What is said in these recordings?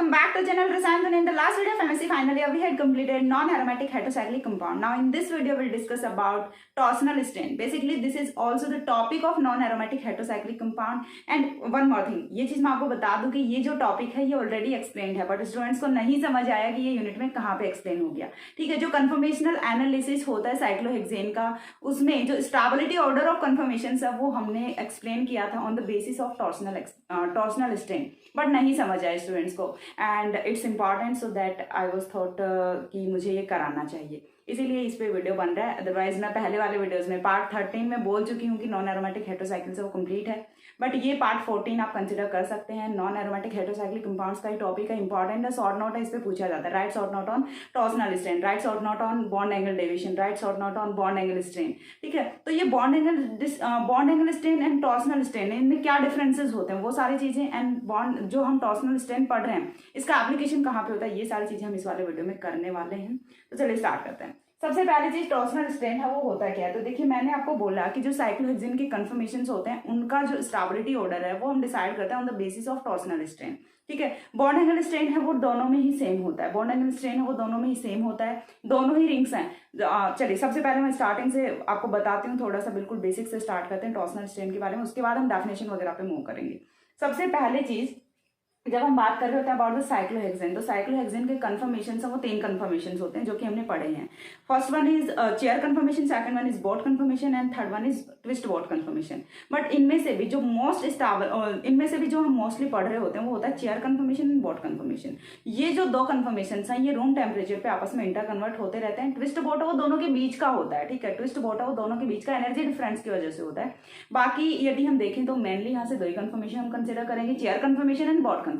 Welcome back to channel Rasayan. In the last video of MSc final year, we had completed non-aromatic heterocyclic compound. Now in this video, we'll discuss about torsional strain. Basically, this is also the topic of non-aromatic heterocyclic compound. And one more thing, ये चीज मैं आपको बता दूं कि ये जो topic है ये ऑलरेडी एक्सप्लेन्ड है, बट स्टूडेंट्स को नहीं समझ आया कि ये यूनिट में कहाँ पे एक्सप्लेन हो गया. ठीक है, जो कन्फर्मेशनल एनालिसिस होता है साइक्लोहेक्सेन का, उसमें जो स्टेबिलिटी ऑर्डर ऑफ कन्फर्मेशन है वो हमने एक्सप्लेन किया था on the basis of torsional strain, but नहीं समझ आया स्टूडेंट्स को. And it's important, so that I was thought कि मुझे ये कराना चाहिए, इसीलिए इस पे वीडियो बन रहा है. अदरवाइज मैं पहले वाले वीडियोस में पार्ट 13 में बोल चुकी हूँ कि नॉन एरोमेटिक हेटेरोसाइक्लिक से वो कंप्लीट है, बट ये पार्ट 14 आप कंसिडर कर सकते हैं. नॉन एरोमेटिक हेटेरोसाइक्लिक कंपाउंड्स का ही टॉपिक है, इंपॉर्टेंट है, शॉर्ट नोट है, इस पे पूछा जाता है. Right short note on torsional strain, right short note on bond angle deviation, right short note on bond angle strain. ठीक है, तो ये bond angle strain and torsional strain, इनमें क्या डिफरेंसेस होते हैं वो सारी चीजें, एंड बॉन्ड जो हम टॉर्सनल स्ट्रेन पढ़ रहे हैं इसका एप्लीकेशन कहाँ पे होता है, ये सारी चीजें हम इस वाले वीडियो में करने वाले हैं. तो चलिए स्टार्ट करते हैं. सबसे पहली चीज टॉर्सनल स्ट्रेन है वो होता क्या है. तो देखिए, मैंने आपको बोला कि जो साइक्लोहेक्सेन के कन्फर्मेशंस होते हैं उनका जो स्टेबिलिटी ऑर्डर है वो हम डिसाइड करते हैं on the basis of torsional strain. ठीक है, बॉन्ड एंगल स्ट्रेन है वो दोनों में ही सेम होता है, बॉन्ड एंगल स्ट्रेन है वो दोनों में ही सेम होता है, दोनों ही रिंग्स हैं. चलिए सबसे पहले मैं स्टार्टिंग से आपको बताती हूँ, थोड़ा सा बिल्कुल बेसिक से स्टार्ट करते हैं टॉर्सनल स्ट्रेन के बारे में, उसके बाद हम डेफिनेशन वगैरह पे मूव करेंगे. सबसे पहले चीज, जब हम बात कर रहे होते हैं अबाउट द साइक्लोहेक्सेन, तो साइक्लोहेक्सेन के कन्फर्मेशन वो 3 कन्फर्मेशन होते हैं जो कि हमने पढ़े हैं. First one is chair conformation, second one is boat conformation and third one is twist boat conformation. But इनमें से भी जो इनमें से भी जो हम मोस्टली पढ़ रहे होते हैं वो होता है chair conformation and boat conformation. ये जो 2 कन्फर्मेशन हैं ये रूम टेम्परेचर पे आपस में इंटर कन्वर्ट होते रहते हैं. ट्विस्ट बोट है वो दोनों के बीच का होता है. ठीक है, ट्विस्ट बोट है वो दोनों के बीच का एनर्जी डिफरेंस की वजह से होता है. बाकी यदि हम देखें तो मेनली यहाँ से 2 ही कन्फर्मेशन हम कंसिडर करेंगे, chair conformation and boat conformation.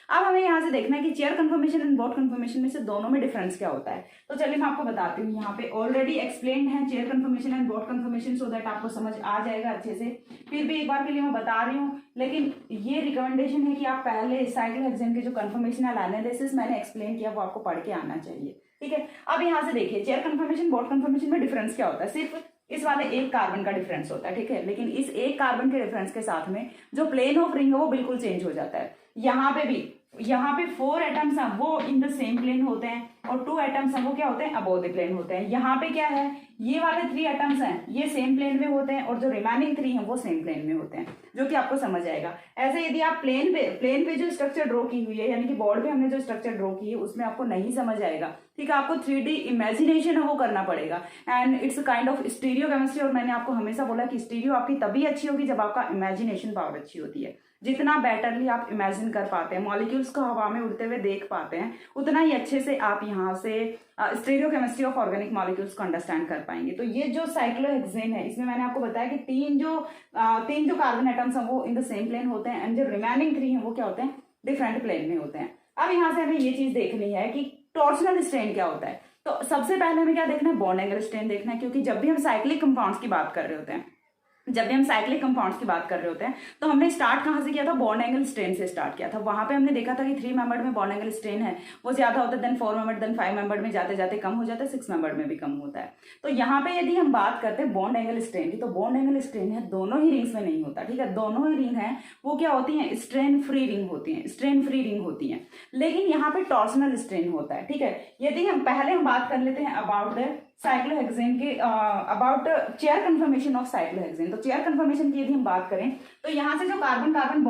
अब हमें यहाँ से देखना है कि chair conformation and boat conformation में से दोनों में डिफरेंस क्या होता है. तो चलिए मैं आपको बताती हूँ, यहाँ पे ऑलरेडी एक्सप्लेन्ड है chair conformation and boat conformation, so that आपको समझ आ जाएगा अच्छे से. फिर भी एक बार के लिए मैं बता रही हूँ, लेकिन ये रिकमेंडेशन है कि आप पहले साइक्लोहेक्सेन के जो कन्फर्मेशनल एनालिसिस मैंने एक्सप्लेन किया वो आपको पढ़ के आना चाहिए. ठीक है, अब यहाँ से देखिए चेयर कन्फर्मेशन बोट कन्फर्मेशन में डिफरेंस क्या होता है. सिर्फ इस वाले एक कार्बन का डिफरेंस होता है. ठीक है, लेकिन इस एक कार्बन के डिफरेंस के साथ में जो प्लेन ऑफ रिंग है वो बिल्कुल चेंज हो जाता है. यहाँ पे 4 एटम्स हैं वो इन द सेम प्लेन होते हैं, और 2 एटम्स हैं वो क्या होते हैं, अबोव द प्लेन होते हैं. यहाँ पे क्या है, ये वाले 3 एटम्स हैं ये सेम प्लेन में होते हैं, और जो रिमेनिंग 3 हैं वो सेम प्लेन में होते हैं, जो कि आपको समझ आएगा. ऐसे यदि आप प्लेन पे जो स्ट्रक्चर ड्रॉ की हुई है, यानी कि बोर्ड पे हमने जो स्ट्रक्चर ड्रॉ की है उसमें आपको नहीं समझ आएगा. ठीक है, आपको 3D इमेजिनेशन है वो करना पड़ेगा, and it's kind of stereo chemistry. और मैंने आपको हमेशा बोला कि स्टीरियो आपकी तभी अच्छी होगी जब आपका इमेजिनेशन पावर अच्छी होती है. जितना बेटरली आप इमेजिन कर पाते हैं, मॉलिक्यूल्स को हवा में उड़ते हुए देख पाते हैं, उतना ही अच्छे से आप यहाँ से stereo chemistry of organic molecules को अंडरस्टैंड कर पाएंगे. तो ये जो साइक्लोहेक्सेन है इसमें मैंने आपको बताया कि 3 जो कार्बन एटम्स हैं वो इन द सेम प्लेन होते हैं, एंड जो रिमेनिंग 3 हैं वो क्या होते हैं, डिफरेंट प्लेन में होते हैं. अब यहाँ से हमें ये चीज देखनी है कि टॉर्सनल स्ट्रेन क्या होता है. तो सबसे पहले हमें क्या देखना है, बॉन्ड एंगल स्ट्रेन देखना है, क्योंकि जब भी हम साइक्लिक कंपाउंड्स की बात कर रहे होते हैं तो हमने स्टार्ट कहाँ से किया था, बॉन्ड एंगल स्ट्रेन से स्टार्ट किया था. वहां पे हमने देखा था कि 3 मेंबर में बॉन्ड एंगल स्ट्रेन है वो ज्यादा होता है, देन 4 मेंबर, देन 5 मेंबर में जाते जाते कम हो जाता है, 6 मेंबर में भी कम होता है. तो यहाँ पे यदि हम बात करते हैं बॉन्ड एंगल स्ट्रेन की, तो बॉन्ड एंगल स्ट्रेन है दोनों ही रिंग्स में नहीं होता. ठीक है, दोनों ही रिंग है वो क्या होती है, स्ट्रेन फ्री रिंग होती है, लेकिन यहाँ पे टॉर्सनल स्ट्रेन होता है. ठीक है, यदि हम पहले बात कर लेते हैं अबाउट द साइक्लोहेक्सेन के about chair conformation of cyclohexane. तो चेयर कन्फर्मेशन की यदि हम बात करें तो यहाँ से जो कार्बन कार्बन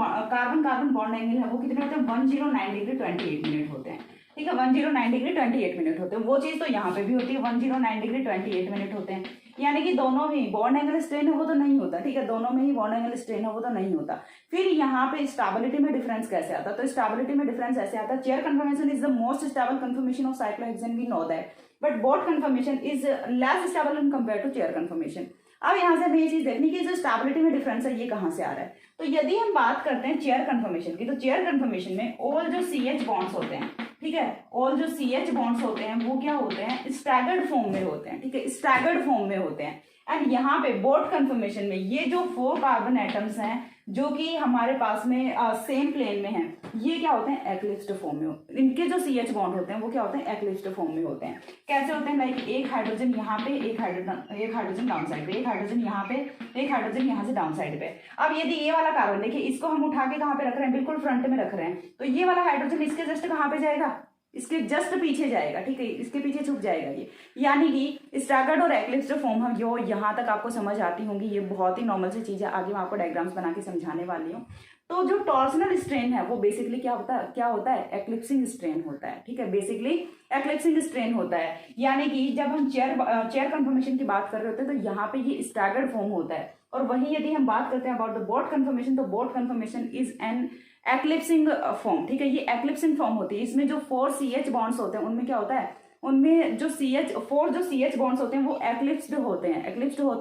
बॉन्ड एंगल है वो कितने होते हैं, 109 डिग्री 28 मिनट होते हैं. ठीक है, 109 डिग्री 28 मिनट होते हैं. वो चीज तो यहाँ पे भी होती है, 109 डिग्री 28 मिनट होते हैं. यानी कि दोनों में बॉन्ड एंगल स्ट्रेन है वो तो नहीं होता. ठीक है, दोनों में ही बॉन्ड एंगल स्ट्रेन है वो तो नहीं होता. फिर यहाँ पे स्टेबिलिटी में डिफरेंस कैसे आता है, तो स्टेबिलिटी में डिफरेंस ऐसे आता है, chair conformation is the most stable conformation of cyclohexane, we know that, but boat conformation is less stable in compare to chair conformation. अब यहाँ से हमें ये चीज देखनी कि जो स्टेबिलिटी में डिफरेंस है ये कहाँ से आ रहा है. तो यदि हम बात करते हैं चेयर कन्फर्मेशन की, तो चेयर कन्फर्मेशन में ऑल जो CH बॉन्ड्स होते हैं, ठीक है, ऑल जो CH बॉन्ड्स होते हैं वो क्या होते हैं, स्टैगर्ड फॉर्म में होते हैं. ठीक है, स्टैगर्ड फॉर्म में होते हैं. एंड यहाँ पे बोट कन्फर्मेशन में ये जो 4 कार्बन एटम्स हैं जो कि हमारे पास में सेम प्लेन में है, ये क्या होते हैं, एक्लिप्स्ड फॉर्म में। इनके जो CH बॉन्ड होते हैं वो क्या होते हैं, एक्लिप्स्ड फॉर्म में होते हैं। कैसे होते हैं, लाइक एक हाइड्रोजन यहाँ पे, एक हाइड्रोजन डाउन साइड पे, एक हाइड्रोजन यहाँ पे, एक हाइड्रोजन यहाँ से डाउन साइड पे। अब यदि ये वाला कार्बन देखिए, इसको हम उठा के कहाँ पे रख रहे हैं, बिल्कुल फ्रंट में रख रहे हैं, तो ये वाला हाइड्रोजन इसके जस्ट कहाँ पे जाएगा, इसके जस्ट पीछे जाएगा, ठीक है, इसके पीछे छुप जाएगा ये। यानी कि स्टैगर्ड और एक्लिप्स्ड फॉर्म हम जो यहाँ तक आपको समझ आती होंगी, ये बहुत ही नॉर्मल सी चीज है, आगे मैं आपको डायग्राम्स बना के समझाने वाली हूँ। तो जो टॉर्सनल स्ट्रेन है वो बेसिकली क्या होता है, एक्लिप्सिंग स्ट्रेन होता है, ठीक है, बेसिकली एक्लिप्सिंग स्ट्रेन होता है। यानी कि जब हम चेयर कन्फर्मेशन की बात कर रहे होते हैं तो यहाँ पे ये स्टैगर्ड फॉर्म होता है, और वही यदि हम बात करते हैं अबाउट द बोट कन्फर्मेशन, तो boat conformation is an eclipsing form, ठीक है, ये एक्लिप्सिंग फॉर्म होती है। इसमें जो 4 CH बॉन्ड्स होते हैं उनमें क्या होता है, उनमें जो CH बॉन्ड्स होते हैं वो एक्लिप्स्ड होते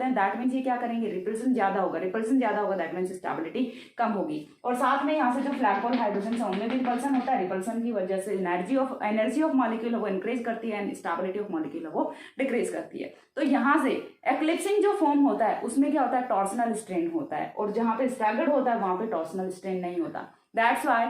हैं, दैट मीन्स ये क्या करेंगे, रिपल्सन ज्यादा होगा, दैट मीन्स स्टेबिलिटी कम होगी। और साथ में यहाँ से जो फ्लैगपोल हाइड्रोजन है उनमें भी रिपल्सन होता है, रिपल्सन की वजह से एनर्जी ऑफ मॉलिक्यूल वो इंक्रीज करती है एंड स्टेबिलिटी ऑफ मॉलिक्यूल वो डिक्रीज करती है। तो यहाँ से एक्लिप्सिंग जो फॉर्म होता है उसमें क्या होता है, टॉर्सनल स्ट्रेन होता है, और जहाँ पे स्टैगर्ड होता है वहां पे टॉर्सनल स्ट्रेन नहीं होता। That's why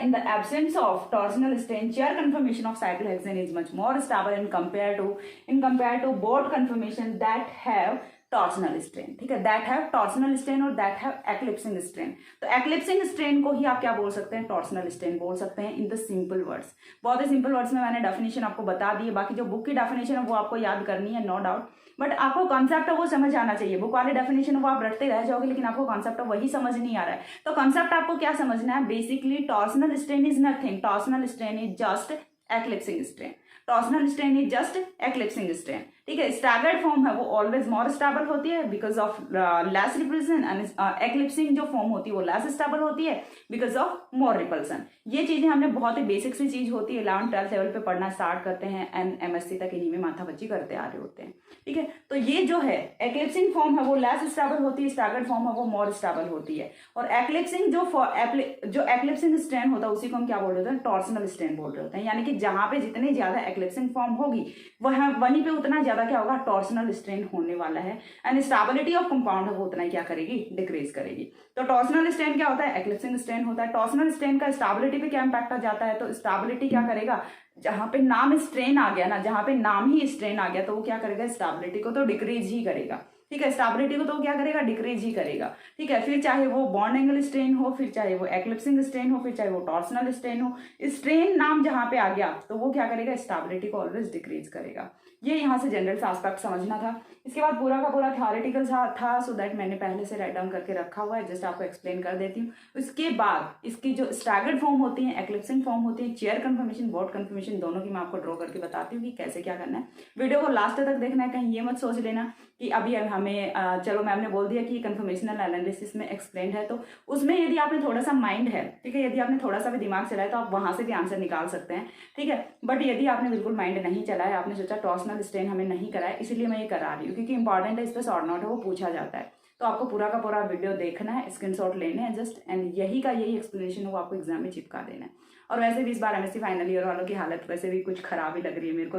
in the absence of torsional strain, chair conformation of cyclohexane is much more stable in compared to boat conformation that have torsional strain, ठीक है, दैट हैव टॉर्सनल स्ट्रेन और that have eclipsing strain. तो eclipsing strain को ही आप क्या बोल सकते हैं, टॉर्सनल स्ट्रेन बोल सकते हैं इन द सिंपल वर्ड्स। बहुत ही सिंपल वर्ड्स में मैंने डेफिनेशन आपको बता दी है, बाकी जो बुक की डेफिनेशन है वो आपको याद करनी है, नो डाउट, बट आपको कॉन्सेप्ट वो समझ आना चाहिए। बुक वाले डेफिनेशन वो आप रटते रह जाओगे लेकिन आपको कॉन्सेप्ट वही समझ नहीं आ रहा है। तो कॉन्सेप्ट आपको क्या समझना है, basically torsional strain is nothing, torsional strain is just eclipsing strain, torsional strain is just eclipsing strain, ठीक है। स्टैगर्ड फॉर्म है वो ऑलवेज मोर स्टेबल होती है because of less repulsion, and eclipsing जो फॉर्म होती है वो लेस स्टेबल होती है बिकॉज ऑफ मोर रिपल्सन। ये चीजें हमने बहुत ही बेसिक सी चीज होती है, 11th-12th लेवल पे पढ़ना स्टार्ट करते हैं एंड MSc तक इन्हीं में माथापच्ची करते आ रहे होते हैं, ठीक है। तो ये जो है एक्लिप्सिंग फॉर्म है वो लेस स्टेबल होती है, स्टैगर्ड फॉर्म है वो मोर स्टेबल होती है। और एक्लिप्सिंग जो एक्लिप्सिंग स्ट्रेन होता है उसी को हम क्या बोल रहे होते हैं, टॉर्सनल स्ट्रेन बोल रहे होते हैं। यानी कि जहां पे जितनी ज्यादा एक्लिप्सिंग फॉर्म होगी वहीं पे उतना ज्यादा क्या होगा, टॉर्सनल स्ट्रेन होने वाला है, एंड स्टेबिलिटी ऑफ कंपाउंड है वो उतना क्या करेगी, डिक्रीज करेगी। तो टॉर्सनल स्ट्रेन क्या होता है, एक्लिप्सिंग स्ट्रेन होता है। टॉर्सनल स्ट्रेन का स्टेबिलिटी पे क्या इंपैक्ट आ जाता है, तो स्टेबिलिटी क्या करेगा, जहां पे नाम स्ट्रेन आ गया ना, जहां पे नाम ही स्ट्रेन आ गया तो वो क्या करेगा, स्टेबिलिटी को तो डिक्रीज ही करेगा, ठीक है, स्टेबिलिटी को तो क्या करेगा, डिक्रीज ही करेगा, ठीक है। फिर चाहे वो बॉन्ड एंगल स्ट्रेन हो, फिर चाहे वो एक्लिप्सिंग स्ट्रेन हो, फिर चाहे वो टॉर्सनल स्ट्रेन हो, स्ट्रेन नाम जहां पे आ गया तो वो क्या करेगा, स्टेबिलिटी को ऑलवेज डिक्रीज करेगा। ये यहाँ से जनरल एस्पेक्ट समझना था। इसके बाद पूरा का पूरा थ्योरेटिकल था, सो दैट मैंने पहले से राइट डाउन करके रखा हुआ है, जस्ट आपको एक्सप्लेन कर देती हूँ। उसके बाद इसकी जो स्टैगर्ड फॉर्म होती है, एक्लिप्सिंग फॉर्म होती है, चेयर कन्फर्मेशन, बोट कन्फर्मेशन, दोनों की मैं आपको ड्रॉ करके बताती हूँ कि कैसे क्या करना है। वीडियो को लास्ट तक देखना है, कहीं ये मत सोच लेना कि अभी हमें चलो मैम ने बोल दिया कि कन्फर्मेशनल एनालिसिस में एक्सप्लेन है, तो उसमें यदि आपने थोड़ा सा माइंड है, ठीक है, यदि आपने थोड़ा सा भी दिमाग चलाया तो आप वहां से भी आंसर निकाल सकते हैं, ठीक है। बट यदि आपने बिल्कुल माइंड नहीं चलाया, आपने सोचा टॉर्सनल स्ट्रेन हमें नहीं करा है, इसलिए मैं ये करा रही हूँ क्योंकि इंपॉर्टेंट है, इस पर शॉर्ट नोट है वो पूछा जाता है, तो आपको पूरा का पूरा वीडियो देखना है, स्क्रीनशॉट लेने हैं जस्ट, एंड यही एक्सप्लेनेशन है वो आपको एग्जाम में चिपका देना है। और वैसे भी इस बार MSc फाइनल ईयर वालों की हालत वैसे भी कुछ खराब ही लग रही है मेरे को।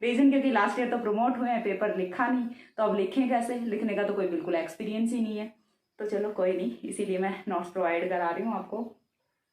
रीजन क्योंकि लास्ट ईयर तो प्रमोट हुए हैं, पेपर लिखा नहीं, तो अब लिखें कैसे, लिखने का तो कोई बिल्कुल एक्सपीरियंस ही नहीं है। तो चलो कोई नहीं, इसीलिए मैं नोट्स प्रोवाइड करा रही हूँ आपको।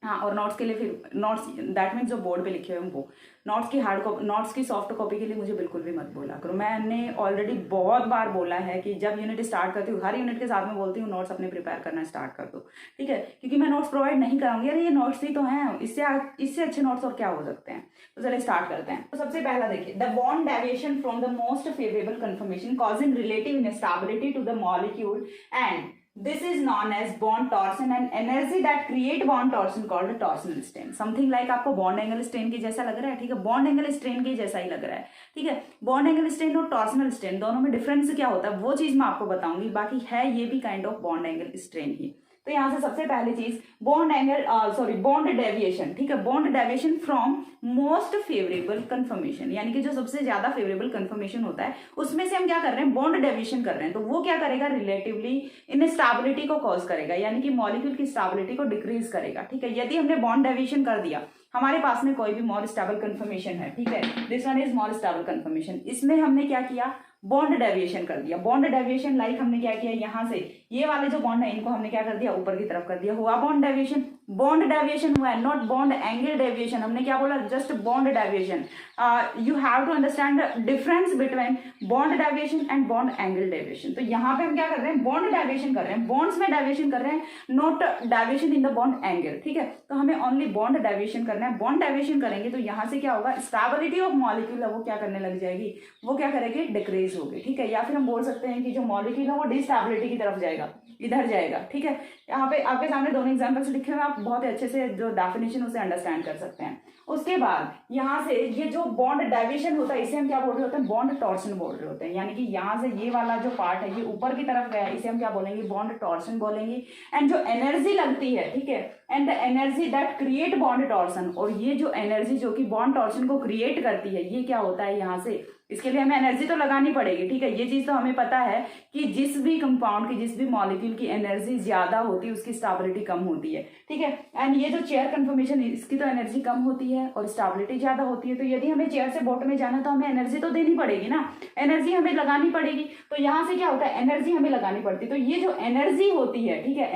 हाँ, और नोट्स के लिए फिर नोट्स दैट मीन्स जो बोर्ड पे लिखे हुए हैं वो नोट्स की सॉफ्ट कॉपी के लिए मुझे बिल्कुल भी मत बोला करो। मैंने ऑलरेडी बहुत बार बोला है कि जब यूनिट स्टार्ट करती हूँ, हर यूनिट के साथ में बोलती हूँ नोट्स अपने प्रिपेयर करना स्टार्ट कर दो, ठीक है, क्योंकि मैं नोट्स प्रोवाइड नहीं कराऊंगी। अरे ये नोट्स ही तो हैं, इससे अच्छे नोट्स और क्या हो सकते हैं। तो चलिए स्टार्ट करते हैं। तो सबसे पहला देखिए, the bond deviation from the most favourable conformation causing relative instability to the molecule and this is known as bond torsion and energy that create bond torsion called torsional strain. Something like आपको bond angle strain के जैसा लग रहा है, ठीक है, bond angle strain के जैसा ही लग रहा है, ठीक है। bond angle strain और torsional strain दोनों में डिफरेंस क्या होता है वो चीज मैं आपको बताऊंगी, बाकी है ये भी kind of bond angle strain ही। तो यहाँ से सबसे पहली चीज बॉन्ड डेविएशन, ठीक है, bond deviation from most favourable conformation, यानी कि जो सबसे ज्यादा फेवरेबल कन्फर्मेशन होता है उसमें से हम क्या कर रहे हैं, बॉन्ड डेविएशन कर रहे हैं, तो वो क्या करेगा, रिलेटिवली इनस्टेबिलिटी को कॉज करेगा, यानी कि मॉलिक्यूल की स्टेबिलिटी को डिक्रीज करेगा, ठीक है। यदि हमने बॉन्ड डेविएशन कर दिया, हमारे पास में कोई भी मोर स्टेबल कन्फर्मेशन है, ठीक है, this one is more stable conformation, इसमें हमने क्या किया, बॉन्ड डेविएशन कर दिया। बॉन्ड डेविएशन लाइक हमने क्या किया, यहाँ से ये वाले जो बॉन्ड है इनको हमने क्या कर दिया, ऊपर की तरफ कर दिया, हुआ बॉन्ड डेविएशन। बॉन्ड डेविएशन हुआ है, नॉट बॉन्ड एंगल डेविएशन। हमने क्या बोला, just bond deviation. You have to understand difference between bond deviation and bond angle deviation. तो यहाँ पे हम क्या कर रहे हैं, बॉन्ड डेविएशन कर रहे हैं, बॉन्ड्स में डेविएशन कर रहे हैं, not deviation in the bond angle. ठीक है, तो हमें ओनली बॉन्ड डेविएशन करना है। बॉन्ड डेविएशन करेंगे तो यहाँ से क्या होगा, स्टेबिलिटी ऑफ मॉलिक्यूल है वो क्या करने लग जाएगी, वो क्या करेगी, डिक्रीज होगी। ठीक है, या फिर हम बोल सकते हैं कि जो मॉलिक्यूल है वो डिस्टेबिलिटी की तरफ जाएगा, इधर जाएगा। ठीक है, यहाँ पे आपके सामने दोनों एग्जांपल्स लिखे हुए हैं, आप बहुत अच्छे से जो डेफिनेशन उसे अंडरस्टैंड कर सकते हैं। उसके बाद यहाँ से ये जो बॉन्ड डेविएशन होता है इसे हम क्या बोल रहे होते हैं, बॉन्ड टॉर्शन बोल रहे होते हैं। यानी कि यहाँ से ये वाला जो पार्ट है ये ऊपर की तरफ गया है, इसे हम क्या बोलेंगे, बॉन्ड टॉर्शन बोलेंगे। एंड जो एनर्जी लगती है, ठीक है, and the energy that create bond torsion, और ये जो एनर्जी जो कि बॉन्ड टॉर्शन को क्रिएट करती है ये क्या होता है, यहाँ से इसके लिए हमें एनर्जी तो लगानी पड़ेगी। ठीक है, ये चीज तो हमें पता है कि जिस भी कंपाउंड की, जिस भी मॉलिक्यूल की एनर्जी ज्यादा होती है उसकी स्टेबिलिटी कम होती है। ठीक है, एंड ये जो चेयर कन्फर्मेशन इसकी तो एनर्जी कम होती है और स्टेबिलिटी ज्यादा होती है। तो यदि हमें चेयर से बोट में जाना तो हमें एनर्जी तो देनी पड़ेगी ना, एनर्जी हमें लगानी पड़ेगी। तो यहाँ से क्या होता है, एनर्जी हमें लगानी पड़ती है। तो ये जो एनर्जी होती है, ठीक है,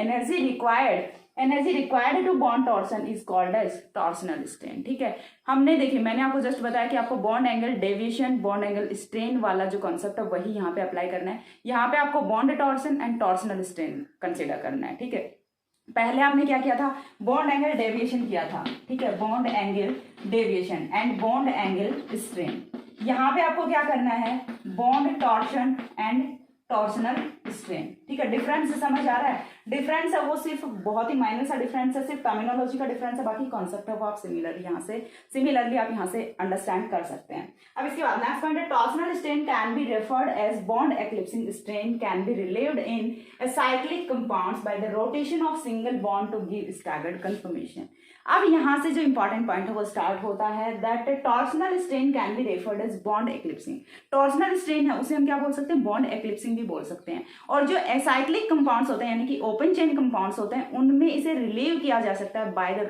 energy required to bond torsion is called as torsional strain. ठीक है, हमने देखिए मैंने आपको जस्ट बताया कि आपको bond angle deviation, bond angle strain वाला जो कॉन्सेप्ट है वही यहाँ पे अप्लाई करना है। यहाँ पे आपको bond torsion and torsional strain consider करना है। ठीक है, पहले आपने क्या किया था, बॉन्ड एंगल डेविएशन किया था। ठीक है, bond angle deviation and bond angle strain. यहाँ पे आपको क्या करना है, bond torsion and torsional strain. ठीक है, डिफरेंस समझ आ रहा है, डिफरेंस है वो सिर्फ बहुत ही माइनर सा डिफरेंस है, सिर्फ टर्मिनोलॉजी का डिफरेंस है, बाकी कॉन्सेप्ट है वो आप सिमिलरली आप यहाँ से अंडरस्टैंड कर सकते हैं। अब इसके बाद नेक्स्ट पॉइंट है, torsional strain can be referred as bond eclipsing strain, can be relieved in cyclic compounds by the rotation of single bond to give staggered conformation. अब यहाँ से जो इंपॉर्टेंट पॉइंट है वो स्टार्ट होता है that torsional strain can be referred as bond eclipsing. Torsional strain है उसे हम क्या बोल सकते हैं, बॉन्ड एक्लिप्सिंग भी बोल सकते हैं। और जो एसाइक्लिक कंपाउंड्स होते हैं यानी कि ओपन चेन कंपाउंड्स होते हैं उनमें इसे रिलीव किया जा सकता है bye the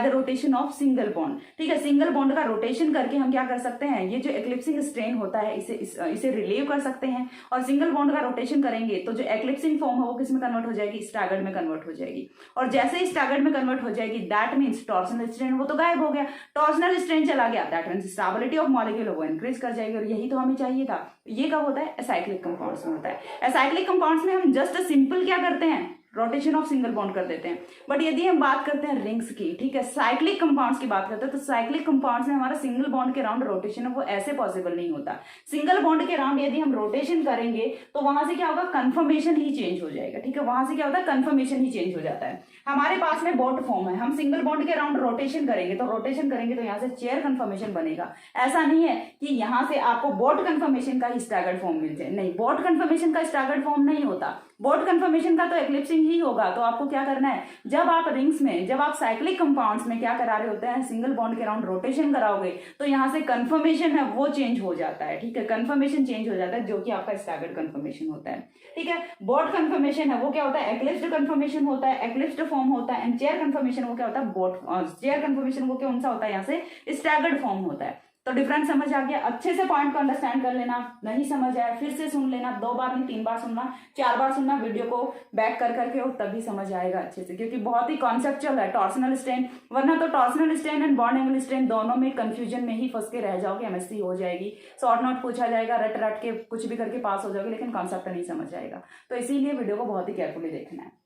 rotation of single bond. ठीक है, सिंगल बॉन्ड का रोटेशन करके हम क्या कर सकते हैं, ये जो एक्लिप्सिंग स्ट्रेन होता है इसे रिलीव कर सकते हैं। और सिंगल बॉन्ड का रोटेशन करेंगे तो जो एक्लिप्सिंग फॉर्म है वो किस में कन्वर्ट हो जाएगी, स्टैगर्ड में कन्वर्ट हो जाएगी। और जैसे ही स्टैगर्ड में कन्वर्ट हो जाएगी दैट मीन्स टॉर्सनल स्ट्रेन वो तो गायब हो गया, टॉर्सनल स्ट्रेन चला गया, that means stability of molecule वो इंक्रीज कर जाएगी। और यही तो हमें चाहिए था। ये कब होता है, एसाइक्लिक कंपाउंड्स में होता है। एसाइक्लिक कंपाउंड्स में हम जस्ट सिंपल क्या करते हैं, रोटेशन ऑफ सिंगल बॉन्ड कर देते हैं। बट यदि हम बात करते हैं रिंग्स की, ठीक है, साइक्लिक कंपाउंड्स की बात करते हैं, तो साइक्लिक कंपाउंड्स में हमारा सिंगल बॉन्ड के राउंड रोटेशन है वो ऐसे पॉसिबल नहीं होता। सिंगल बॉन्ड के राउंड यदि हम रोटेशन करेंगे तो वहां से क्या होगा, कंफर्मेशन ही चेंज हो जाएगा। ठीक है, वहां से क्या होता है, कंफर्मेशन ही चेंज हो जाता है। हमारे पास में बोट फॉर्म है, हम सिंगल बॉन्ड के राउंड रोटेशन करेंगे तो यहाँ से चेयर कंफर्मेशन बनेगा। ऐसा नहीं है कि यहाँ से आपको बोट कंफर्मेशन का ही स्टैगर्ड फॉर्म मिल जाए, नहीं, बोट कंफर्मेशन का स्टैगर्ड फॉर्म नहीं होता। बोट कंफर्मेशन का तो एक्लिप्सिंग ही होगा। तो आपको क्या करना है, जब आप रिंग्स में, जब आप साइक्लिक कंपाउंड्स में क्या करा रहे होते हैं, सिंगल बॉन्ड के राउंड रोटेशन कराओगे तो यहाँ से कंफर्मेशन है वो चेंज हो जाता है। ठीक है, कंफर्मेशन चेंज हो जाता है जो कि आपका स्टैगर्ड कंफर्मेशन होता है। ठीक है, बोट कंफर्मेशन है वो क्या होता है, एक्लिप्स्ड कंफर्मेशन होता है, एक्लिप्स्ड फॉर्म होता है। एंड चेयर कंफर्मेशन वो क्या होता है, चेयर कंफर्मेशन वो कौन सा होता है, यहाँ से स्टैगर्ड फॉर्म होता है। तो डिफरेंस समझ आ गया, अच्छे से पॉइंट को अंडरस्टैंड कर लेना, नहीं समझ आया फिर से सुन लेना, 2 बार नहीं 3 बार सुनना, 4 बार सुनना वीडियो को बैक कर करके, और तभी समझ आएगा अच्छे से, क्योंकि बहुत ही कॉन्सेप्चुअल है टॉर्सनल स्ट्रेन। वरना तो torsional strain and bond angle strain दोनों में कंफ्यूजन में ही फंस के रह जाओगे, एमएससी हो जाएगी, शॉर्ट नोट पूछा जाएगा, रट रट के कुछ भी करके पास हो जाओगे, लेकिन कॉन्सेप्ट नहीं समझ आएगा। तो इसीलिए वीडियो को बहुत ही केयरफुली देखना है।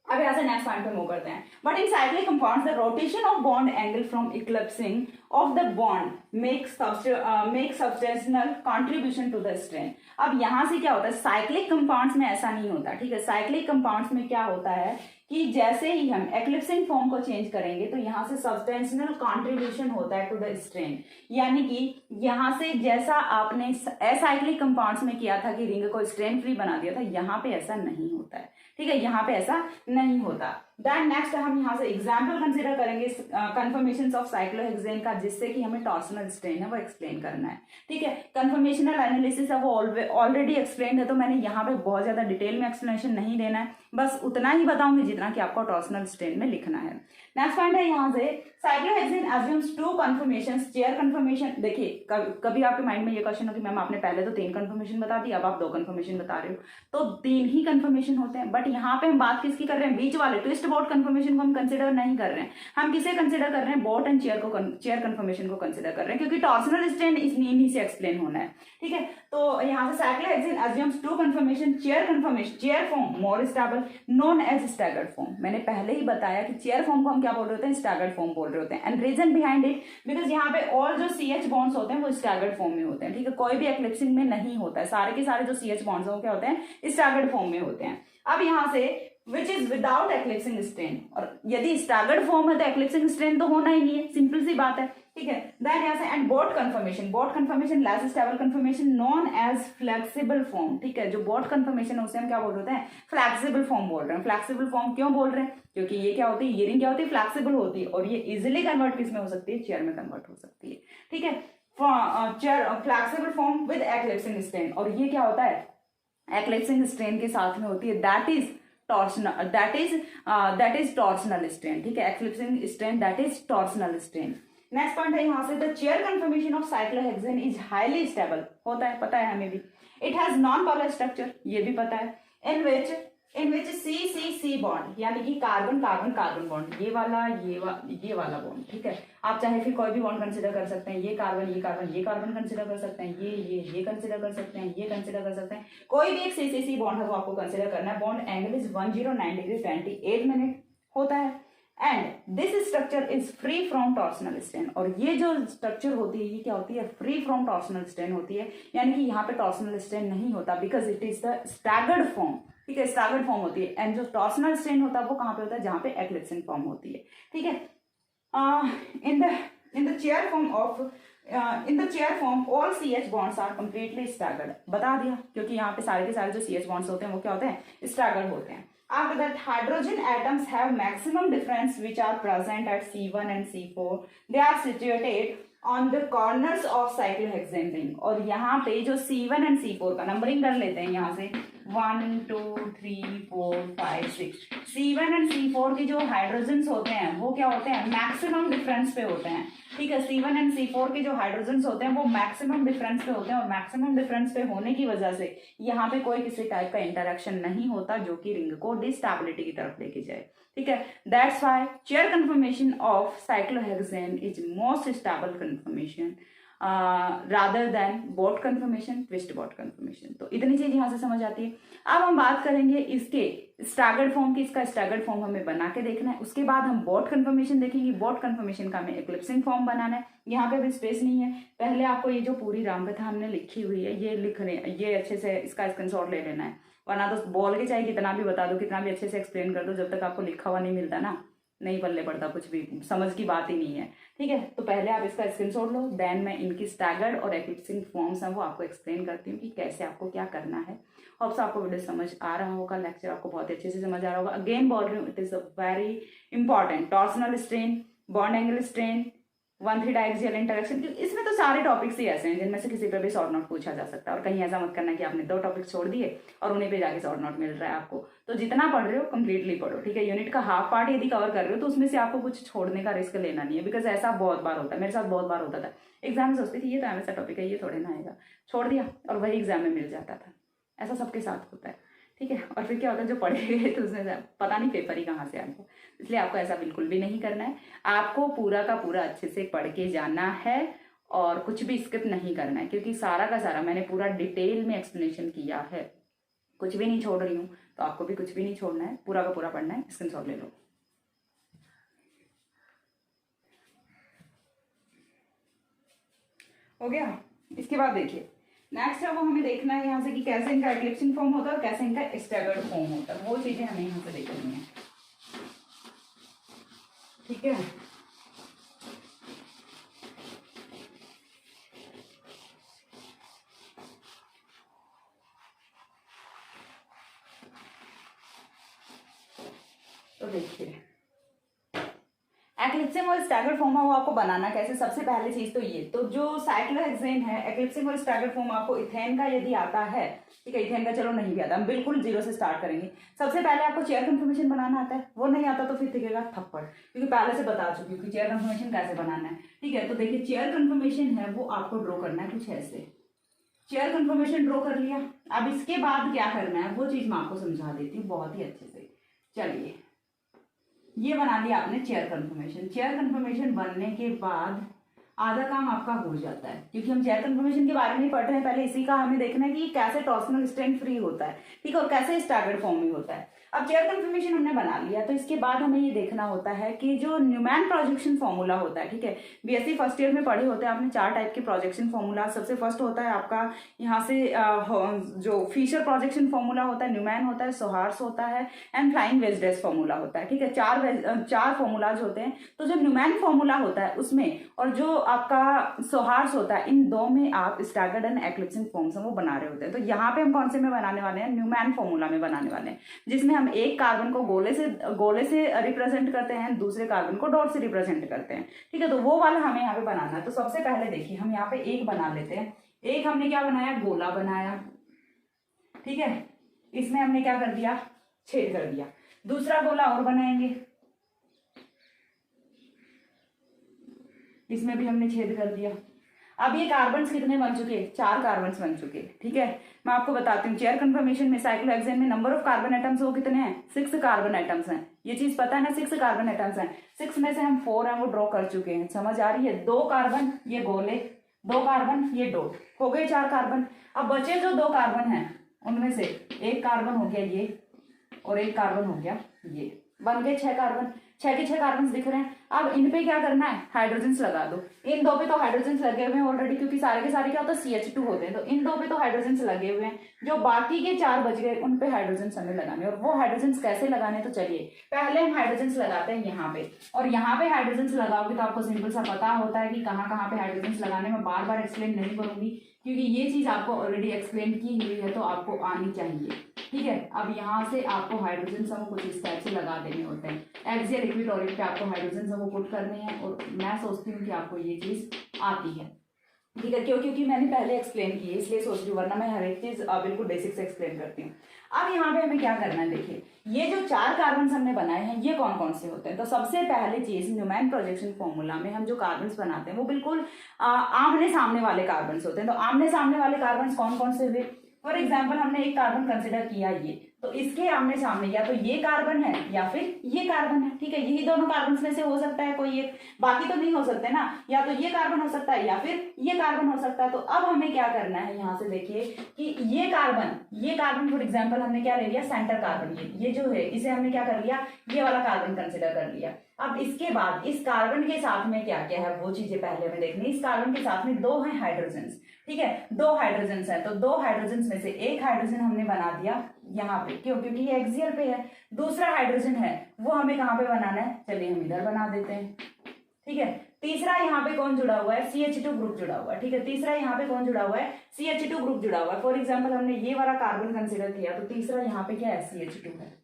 अब यहाँ से नेक्स्ट पॉइंट पे मूव करते हैं। But in cyclic compounds the rotation of bond angle from eclipsing of the bond make substantial contribution to the strain. अब यहाँ से क्या होता है, साइक्लिक कंपाउंड्स में ऐसा नहीं होता। ठीक है, साइक्लिक कंपाउंड्स में क्या होता है कि जैसे ही हम एक्लिप्सिंग फॉर्म को चेंज करेंगे तो यहाँ से सब्सटेंशियल कंट्रीब्यूशन होता है टू द स्ट्रेन। यानी कि यहाँ से जैसा आपने एसाइक्लिक कंपाउंड्स में किया था कि रिंग को स्ट्रेन फ्री बना दिया था, यहाँ पे ऐसा नहीं होता है। ठीक है, यहाँ पे ऐसा नहीं होता। देन नेक्स्ट हम यहाँ से एग्जाम्पल कंसिडर करेंगे कन्फर्मेशन ऑफ साइक्लोहेक्सेन का, जिससे कि हमें टॉर्सनल स्ट्रेन है वो एक्सप्लेन करना है। ठीक है, कन्फर्मेशनल एनालिसिस है वो ऑलरेडी एक्सप्लेन है, तो मैंने यहाँ पे बहुत ज्यादा डिटेल में एक्सप्लेनेशन नहीं देना है। बस उतना ही बताऊंगी जितना कि आपको टॉर्सनल स्ट्रेन में लिखना है। नेक्स्ट पॉइंट है यहाँ से cyclohexane assumes 2 conformations, chair conformation. देखिए कभी आपके माइंड में ये क्वेश्चन हो कि मैम आपने पहले तो 3 कन्फर्मेशन बता दी, अब आप 2 कन्फर्मेशन बता रहे हो, तो 3 ही कन्फर्मेशन होते हैं। बट यहाँ पे हम बात किसकी कर रहे हैं, बीच वाले ट्विस्ट बोट कन्फर्मेशन को हम कंसिडर नहीं कर रहे हैं। हम किसे कंसिडर कर रहे हैं, बोट एंड चेयर कन्फर्मेशन को कंसिडर कर रहे हैं, क्योंकि टॉर्सनल स्ट्रेन इन्हीं से एक्सप्लेन होना है। ठीक है, तो यहाँ से cyclohexane assumes 2 conformation, chair form more stable known as staggered form. मैंने पहले ही बताया कि चेयर फॉर्म को हम क्या बोल रहे होते हैं, स्टैगर्ड फॉर्म बोल रहे होते हैं। And reason behind it, because यहाँ पे ऑल जो CH बॉन्ड्स होते हैं वो स्टैगर्ड फॉर्म में होते हैं। ठीक है, कोई भी एक्लिप्सिंग में नहीं होता है, सारे के सारे जो CH बॉन्ड्स हैं वो क्या होते हैं, स्टैगर्ड फॉर्म में होते हैं। अब यहाँ से which is without eclipsing strain, और यदि स्टैगर्ड फॉर्म है तो एक्लिप्सिंग स्ट्रेन तो होना ही नहीं है, सिंपल सी बात है। ठीक है, देन यहाँ से and boat conformation less stable conformation known as flexible form. ठीक है, जो बोट कन्फर्मेशन है उसे हम क्या बोल रहे हैं, फ्लेक्सिबल फॉर्म बोल रहे हैं। फ्लेक्सिबल फॉर्म क्यों बोल रहे हैं, क्योंकि ये क्या होती है, ये रिंग क्या होती है, फ्लेक्सिबल होती है, और ये इजिली कन्वर्ट किस में हो सकती है, चेयर में कन्वर्ट हो सकती है। ठीक है, chair flexible form with eclipsing strain, और ये क्या होता है, एक्लिप्सिंग स्ट्रेन के साथ में होती है, दैट इज टॉर्सनल स्ट्रेन। ठीक है, eclipsing strain that is torsional strain. Next point है यहाँ से the chair conformation of cyclohexane is highly stable, होता है, पता है हमें भी। It has non polar structure, ये भी पता है। इन विच C बॉन्ड, यानी कि कार्बन कार्बन कार्बन बॉन्ड, ये वाला बॉन्ड। ठीक है, आप चाहे फिर कोई भी बॉन्ड कंसिडर कर सकते हैं, ये कार्बन ये कार्बन कंसिडर कर सकते हैं, ये कंसिडर कर सकते हैं, ये कंसिडर कर सकते हैं, कोई भी एक C बॉन्ड है वो आपको कंसिडर करना है। Bond angle is 109 degree 28 minute होता है। And this structure is free from torsional strain, और ये जो स्ट्रक्चर होती है ये क्या होती है, फ्री फ्रॉम टॉर्सनल स्ट्रेन होती है, यानी कि यहाँ पे टॉर्सनल स्ट्रेन नहीं होता, because it is the staggered form. ठीक है, स्टैगर्ड फॉर्म होती है। एंड जो टॉर्सनल स्ट्रेन होता है वो कहाँ पे होता है, जहाँ पे एक्लिप्सिंग फॉर्म होती है। ठीक है, in the chair form all CH bonds are completely staggered, बता दिया, क्योंकि यहाँ पे सारे के सारे जो CH bonds होते हैं वो क्या होते हैं, staggered होते हैं। After that, hydrogen atoms have maximum difference which are present at C1 and C4. They are situated on the corners of cyclohexane ring, और यहाँ पे जो C1 and C4 का नंबरिंग कर लेते हैं यहाँ से 1 2 3 4 5 6, C1 एंड C4 के जो हाइड्रोजन्स होते हैं वो क्या होते हैं, मैक्सिमम डिफरेंस पे होते हैं। ठीक है, C1 एंड C4 के जो हाइड्रोजन्स होते हैं वो मैक्सिमम डिफरेंस पे होते हैं, और मैक्सिमम डिफरेंस पे होने की वजह से यहाँ पे कोई किसी टाइप का इंटरेक्शन नहीं होता जो कि रिंग को डिस्टेबिलिटी की तरफ लेके जाए। ठीक है, that's why chair conformation of cyclohexane is most stable conformation rather than boat conformation, twist boat conformation. तो इतनी चीज यहाँ से समझ आती है। अब हम बात करेंगे इसके स्टैगर्ड फॉर्म की, इसका स्टैगर्ड फॉर्म हमें बना के देखना है। उसके बाद हम बोट कन्फर्मेशन देखेंगे, बोट कन्फर्मेशन का हमें एक्लिप्सिंग फॉर्म बनाना है। यहाँ पे भी स्पेस नहीं है, पहले आपको ये जो पूरी रामकथा हमने लिखी हुई है ये लिख रहे, ये अच्छे से इसका स्क्रीनशॉट ले लेना है, वरना तो बोल के चाहे कितना भी बता दो, कितना भी अच्छे से एक्सप्लेन कर दो, जब तक आपको लिखा हुआ नहीं मिलता ना, नहीं पल्ले पड़ता, कुछ भी समझ की बात ही नहीं है। ठीक है, तो पहले आप इसका स्क्रीनशॉट लो, देन मैं इनकी स्टैगर्ड और एक्लिप्सिंग फॉर्म्स हैं वो आपको एक्सप्लेन करती हूँ कि कैसे आपको क्या करना है। होप्स आपको वीडियो समझ आ रहा होगा, लेक्चर आपको बहुत अच्छे से समझ आ रहा होगा। अगेन बोल रही हूँ, it is a very important, torsional strain, bond angle strain, 1,3 diaxial interaction, इसमें तो सारे टॉपिक्स ही ऐसे हैं जिनमें से किसी पे भी शॉर्ट नोट पूछा जा सकता है। और कहीं ऐसा मत करना कि आपने 2 टॉपिक्स छोड़ दिए और उन्हीं पे जाके शॉर्ट नोट मिल रहा है आपको। तो जितना पढ़ रहे हो कंप्लीटली पढ़ो। ठीक है, यूनिट का हाफ पार्ट यदि कवर कर रहे हो तो उसमें से आपको कुछ छोड़ने का रिस्क लेना नहीं है, बिकॉज ऐसा बहुत बार होता है, मेरे साथ बहुत बार होता था। एग्जाम में सोचती थी ये तो ऐसा टॉपिक है, ये थोड़े ना आएगा, छोड़ दिया और वही एग्जाम में मिल जाता था। ऐसा सबके साथ होता है। ठीक है, और फिर क्या होता है, जो पढ़े गए तो उसमें पता नहीं पेपर ही कहाँ से आएगा। इसलिए आपको ऐसा बिल्कुल भी नहीं करना है, आपको पूरा का पूरा अच्छे से पढ़ के जाना है और कुछ भी स्किप नहीं करना है, क्योंकि सारा का सारा मैंने पूरा डिटेल में एक्सप्लेनेशन किया है, कुछ भी नहीं छोड़ रही हूँ। तो आपको भी कुछ भी नहीं छोड़ना है, पूरा का पूरा पढ़ना है। स्क्रीनशॉट ले लो। हो गया। इसके बाद देखिए नेक्स्ट है वो हमें देखना है यहाँ से कि कैसे इनका एक्लिप्सिंग फॉर्म होता है और कैसे इनका स्टैगर्ड फॉर्म होता है, वो चीजें हमें यहाँ से देखनी है। ठीक है, तो देखिए एक्लिप्सिंग और स्टैगर्ड फॉर्म है वो आपको बनाना कैसे, सबसे पहले चीज तो ये, तो जो साइक्लोहेक्सेन है, एक्लिप्सिंग और स्टैगर्ड फॉर्म आपको इथेन का यदि आता है, ठीक है, इथेन का चलो नहीं भी आता, हम बिल्कुल जीरो से स्टार्ट करेंगे। सबसे पहले आपको चेयर कन्फर्मेशन बनाना आता है, वो नहीं आता तो फिर दिखेगा थप्पड़, क्योंकि पहले से बता चुकी हूँ कि चेयर कन्फर्मेशन कैसे बनाना है, ठीक है। तो देखिए चेयर कन्फर्मेशन है वो आपको ड्रॉ करना है कुछ ऐसे, चेयर कन्फर्मेशन ड्रॉ कर लिया। अब इसके बाद क्या करना है वो चीज मैं आपको समझा देती हूँ बहुत ही अच्छे से। चलिए ये बना लिया आपने चेयर कन्फर्मेशन। चेयर कन्फर्मेशन बनने के बाद आधा काम आपका हो जाता है, क्योंकि हम चेयर कन्फर्मेशन के बारे में ही पढ़ रहे हैं, पहले इसी का हमें देखना है कि कैसे टॉर्सनल स्ट्रेन फ्री होता है, ठीक है, और कैसे स्टैगर्ड फॉर्म में होता है। अब चेयर कन्फर्मेशन हमने बना लिया, तो इसके बाद हमें ये देखना होता है कि जो न्यूमैन प्रोजेक्शन फॉर्मूला होता है, ठीक है, बीएससी फर्स्ट ईयर में पढ़े होते हैं आपने 4 टाइप के प्रोजेक्शन फॉर्मूला। सबसे फर्स्ट होता है आपका यहाँ से जो फिशर प्रोजेक्शन फॉर्मूला होता है, न्यूमैन होता है, सोहार्स होता है and flying wedge dress formula होता है, ठीक है, चार फॉर्मूलाज होते हैं। तो जो न्यूमैन फॉर्मूला होता है उसमें और जो आपका सोहार्स होता है, इन दो में आप स्टैगर्ड एंड एक्लिप्सिंग फॉर्म्स वो बना रहे होते हैं। तो यहाँ पे हम कौन से में बनाने वाले हैं, न्यूमैन फॉर्मूला में बनाने वाले हैं, जिसमें हम एक कार्बन को गोले से रिप्रेजेंट करते हैं, दूसरे कार्बन को डॉट से रिप्रेजेंट करते हैं, ठीक है। तो वो वाला हमें यहाँ पे बनाना है। तो सबसे पहले देखिए हम यहाँ पे एक बना लेते हैं। एक हमने क्या बनाया, गोला बनाया, ठीक है, इसमें हमने क्या कर दिया, छेद कर दिया। दूसरा गोला और बनाएंगे, इसमें भी हमने छेद कर दिया। अब ये कार्बन्स कितने बन चुके, 4 कार्बन्स बन चुके, ठीक है। मैं आपको बताती हूँ चेयर कन्फर्मेशन में साइक्लोहेक्सेन में नंबर ऑफ कार्बन एटम्स वो कितने हैं, 6 कार्बन एटम्स हैं, ये चीज पता है ना, 6 कार्बन एटम्स हैं। 6 में से हम 4 हैं वो ड्रॉ कर चुके हैं, समझ आ रही है। 2 कार्बन ये गोले, 2 कार्बन ये डॉट, हो गए 4 कार्बन। अब बचे जो 2 कार्बन हैं उनमें से एक कार्बन हो गया ये और एक कार्बन हो गया ये, बन गए 6 कार्बन। 6 के 6 कार्बन दिख रहे हैं। अब इन पे क्या करना है, हाइड्रोजन्स लगा दो। इन 2 पे तो हाइड्रोजन्स लगे हुए हैं ऑलरेडी, क्योंकि सारे के सारे क्या होता है CH2 होते हैं। तो इन 2 पे तो हाइड्रोजन्स लगे हुए हैं, जो बाकी के 4 बच गए उन पे हाइड्रोजन्स हमें लगाने। और वो हाइड्रोजन्स कैसे लगाने, तो चलिए पहले हम हाइड्रोजन्स लगाते हैं यहाँ पे, और यहाँ पे हाइड्रोजन्स लगाओगे तो आपको सिंपल सा पता होता है कि कहाँ कहाँ पे हाइड्रोजन्स लगाने। में बार बार एक्सप्लेन नहीं करूंगी, क्योंकि ये चीज आपको ऑलरेडी एक्सप्लेन की हुई है, तो आपको आनी चाहिए, ठीक है। अब यहाँ से आपको हाइड्रोजन समूह कुछ इस टाइप से लगा देने होते हैं, एक्सियल इक्विटोरियल पे आपको हाइड्रोजन समूह पुट करने हैं। और मैं सोचती हूँ कि आपको ये चीज आती है, ठीक है, क्योंकि मैंने पहले एक्सप्लेन की है इसलिए सोच रही हूँ, वरना मैं हर एक चीज बिल्कुल बेसिक से एक्सप्लेन करती हूँ। अब यहाँ पे हमें क्या करना है, देखिए ये जो 4 कार्बन हमने बनाए हैं ये कौन कौन से होते हैं। तो सबसे पहले चीज न्यूमैन प्रोजेक्शन फॉर्मूला में हम जो कार्बन बनाते हैं वो बिल्कुल आमने सामने वाले कार्बन होते हैं। तो आमने सामने वाले कार्बन कौन कौन से हुए, फॉर एग्जाम्पल हमने एक कार्बन कंसिडर किया ये, तो इसके आमने सामने या तो ये कार्बन है या फिर ये कार्बन है, ठीक है, यही दोनों कार्बन में से हो सकता है कोई एक, बाकी तो नहीं हो सकते ना, या तो ये कार्बन हो सकता है या फिर ये कार्बन हो सकता है। तो अब हमें क्या करना है, यहाँ से देखिए कि ये कार्बन फॉर एग्जाम्पल हमने क्या ले लिया, सेंटर कार्बन, ये जो है इसे हमने क्या कर लिया, ये वाला कार्बन कंसिडर कर लिया। अब इसके बाद इस कार्बन के साथ में क्या क्या है वो चीजें पहले हमें देखनी। इस कार्बन के साथ में 2 हैं हाइड्रोजन्स, ठीक है, 2 हाइड्रोजन्स हैं। तो 2 हाइड्रोजन्स में से एक हाइड्रोजन हमने बना दिया यहाँ पे, क्यों, क्योंकि ये एक्सियल पे है। दूसरा हाइड्रोजन है वो हमें कहाँ पे बनाना है, चलिए हम इधर बना देते हैं, ठीक है। तीसरा यहाँ पे कौन जुड़ा हुआ है, CH2 ग्रुप जुड़ा हुआ है, ठीक है। तीसरा यहाँ पे कौन जुड़ा हुआ है, CH2 ग्रुप जुड़ा हुआ है। फॉर एग्जाम्पल हमने ये वाला कार्बन कंसिडर किया, तो तीसरा यहाँ पे क्या है, CH2 है।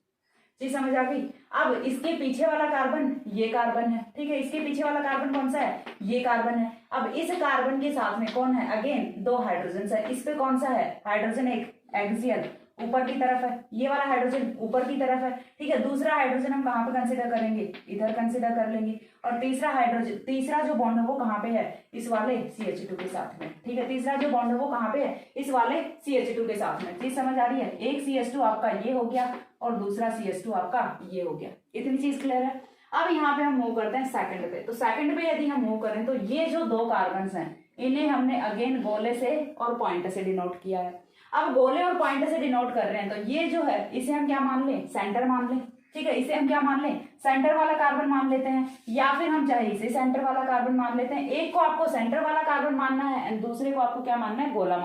चीज समझ आ गई। अब इसके पीछे वाला कार्बन ये कार्बन है, ठीक है, इसके पीछे वाला कार्बन कौन सा है, ये कार्बन है। अब इस कार्बन के साथ में कौन है, अगेन 2 हाइड्रोजन है। इस पे कौन सा है, हाइड्रोजन एक एक्सियल ऊपर की तरफ है, ये वाला हाइड्रोजन ऊपर की तरफ है, ठीक है। दूसरा हाइड्रोजन हम कहाँ पे कंसिडर करेंगे, इधर कंसिडर कर लेंगे। और तीसरा जो बॉन्ड है वो कहाँ पे है, इस वाले CH2 के साथ में, ठीक है। तीसरा जो बॉन्ड है वो कहाँ पे है, इस वाले CH2 के साथ में। चीज समझ आ रही है, एक CH2 आपका ये हो गया और दूसरा CH2 आपका ये हो गया। इतनी चीज क्लियर है। अब यहाँ पे हम मूव करते हैं सेकंड पे। तो सेकंड पे यदि हम मूव करें तो ये जो 2 कार्बन हैं इन्हें हमने अगेन गोले से और पॉइंटर से डिनोट किया है। अब गोले और पॉइंटर से डिनोट कर रहे हैं, तो ये जो है इसे हम क्या मान लें, सेंटर मान लें, ठीक है। इसे हम क्या मान लें, सेंटर वाला कार्बन मान लेते हैं, या फिर हम चाहे इसे सेंटर वाला कार्बन मान लेते हैं। एक को आपको सेंटर वाला कार्बन मानना है एंड दूसरे को आपको क्या मानना है, गोला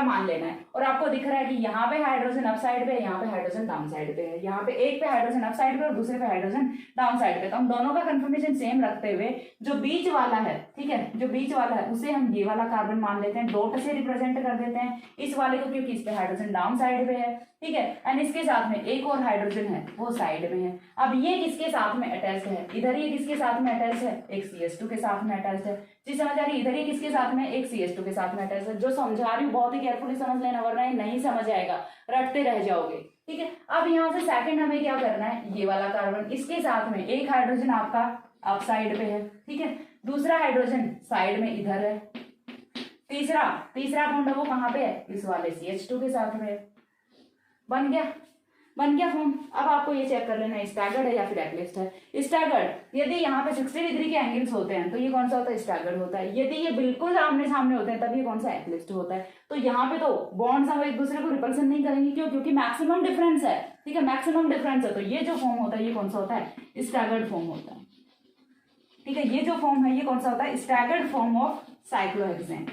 मान लेना है। और आपको दिख रहा है कि यहाँ पे हाइड्रोजन अप साइड पे, यहाँ पे हाइड्रोजन डाउन साइड पे है। यहाँ पे एक पे हाइड्रोजन अप साइड पे और दूसरे पे हाइड्रोजन डाउन साइड पे। तो हम दोनों का कंफर्मेशन सेम रखते हुए जो बीच वाला है, ठीक है, जो बीच वाला है उसे हम ये वाला कार्बन मान लेते हैं, डॉट से रिप्रेजेंट कर देते हैं इस वाले को, क्योंकि इस पे हाइड्रोजन डाउन साइड पे है, ठीक है। एंड इसके साथ में एक और हाइड्रोजन है वो साइड में है। अब ये ये किसके साथ में अटैच्ड है, इधर ये किसके साथ में अटैच्ड है, एक CH2 के साथ में अटैच्ड है। चीज समझ आ रही है, इधर ये किसके साथ में, एक CH2 के साथ में अटैच्ड है। जो समझा रही हूँ बहुत ही केयरफुली समझ लेना, वरना ये नहीं समझ आएगा, रटते रह जाओगे, ठीक है। अब यहाँ से सेकंड हमें क्या करना है, ये वाला कार्बन इसके साथ में एक हाइड्रोजन आपका अप साइड पे है, ठीक है, दूसरा हाइड्रोजन साइड में इधर है, तीसरा बॉन्ड है वो कहाँ पे है, इस वाले CH2 के साथ में। बन गया फॉर्म। अब आपको ये चेक कर लेना है स्टैगर्ड है या फिर एक्लिप्स्ड है। स्टैगर्ड यदि यहाँ पे 60 डिग्री के एंगल्स होते हैं तो ये कौन सा होता है, स्टैगर्ड होता है। यदि ये बिल्कुल आमने सामने होते हैं तब ये कौन सा, एक्लिप्स्ड होता है। तो यहाँ पे तो बॉन्ड्स हम एक दूसरे को रिपल्सन नहीं करेंगे, क्यों, क्योंकि मैक्सिमम डिफरेंस है, ठीक है, मैक्सिमम डिफरेंस है। तो ये जो फॉर्म होता है ये कौन सा होता है, स्टैगर्ड फॉर्म होता है, ठीक है। ये जो फॉर्म है ये कौन सा होता है, staggered form of cyclohexane,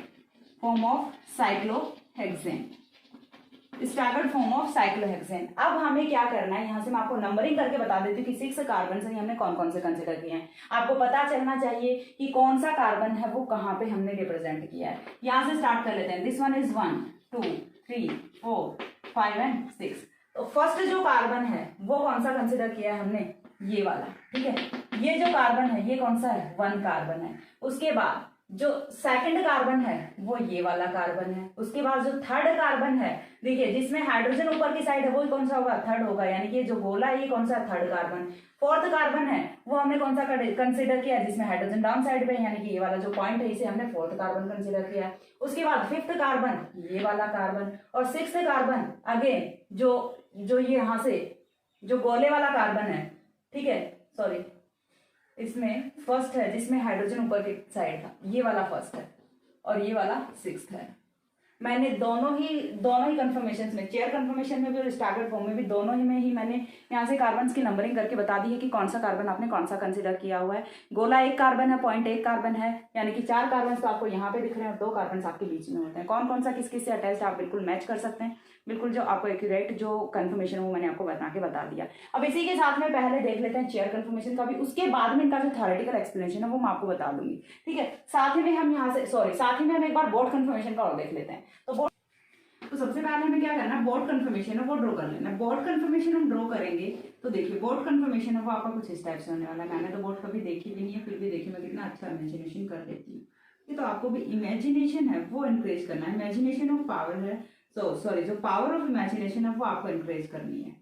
staggered form of cyclohexane. अब हमें क्या करना है, यहाँ से मैं आपको नंबरिंग करके बता देती हूँ कि 6 कार्बन से हमने कौन कौन से कंसिडर किए हैं। आपको पता चलना चाहिए कि कौन सा कार्बन है वो कहाँ पे हमने रिप्रेजेंट किया है। यहाँ से स्टार्ट कर लेते हैं। This one is 1 2 3 4 5 and 6। तो फर्स्ट जो कार्बन है वो कौन सा कंसिडर किया है हमने, ये वाला, ठीक है। ये जो कार्बन है ये कौन सा है, 1 कार्बन है। उसके बाद जो सेकंड कार्बन है वो ये वाला कार्बन है। उसके बाद जो थर्ड कार्बन है, देखिए जिसमें हाइड्रोजन ऊपर की साइड है वो कौन सा होगा, थर्ड होगा, यानी कि जो गोला है ये कौन सा, थर्ड कार्बन। फोर्थ कार्बन है वो हमने कौन सा कंसिडर किया, जिसमें हाइड्रोजन डाउन साइड पे, यानी कि ये वाला जो पॉइंट है इसे हमने फोर्थ कार्बन कंसिडर किया। उसके बाद फिफ्थ कार्बन ये वाला कार्बन, और सिक्स्थ कार्बन अगेन जो ये यहाँ से जो गोले वाला कार्बन है, ठीक है, सॉरी, इसमें फर्स्ट है जिसमें हाइड्रोजन ऊपर की साइड था, ये वाला फर्स्ट है और ये वाला सिक्स्थ है। मैंने दोनों ही कंफर्मेशन में, चेयर कंफर्मेशन में भी और स्टैगर्ड फॉर्म में भी, दोनों ही में ही मैंने यहाँ से कार्बन्स की नंबरिंग करके बता दी है कि कौन सा कार्बन आपने कौन सा कंसीडर किया हुआ है। गोला 1 कार्बन है, पॉइंट 1 कार्बन है, यानी कि 4 कार्बन तो आपको यहाँ पे दिख रहे हैं और 2 कार्बन आपके बीच में होते हैं। कौन कौन सा किस किस से अटैच्ड आप बिल्कुल मैच कर सकते हैं, बिल्कुल जो आपको एक्यूरेट जो कंफर्मेशन वो मैंने आपको बता दिया। अब इसी के साथ में पहले देख लेते हैं चेयर कंफर्मेशन का भी, उसके बाद में इनका जो थ्योरेटिकल एक्सप्लेनेशन है वो मैं आपको बता दूंगी, ठीक है। साथ ही में हम हम एक बार बोर्ड कंफर्मेशन का और देख लेते हैं। तो सबसे पहले हमें क्या करना है, बोर्ड कंफर्मेशन है वो ड्रॉ कर लेना है। बोर्ड कंफर्मेशन हम ड्रॉ करेंगे तो देखिए बोर्ड कंफर्मेशन है वो आपका कुछ इस टाइप से होने वाला है। मैंने तो बोर्ड कभी देखी भी नहीं है, फिर भी देखिए मैं कितना अच्छा इमेजिनेशन कर लेती हूँ। ये तो आपको भी इमेजिनेशन है वो इंक्रेज करना है। इमेजिनेशन ऑफ पावर है, जो पावर ऑफ इमेजिनेशन है वो आपको इंक्रेज करनी है,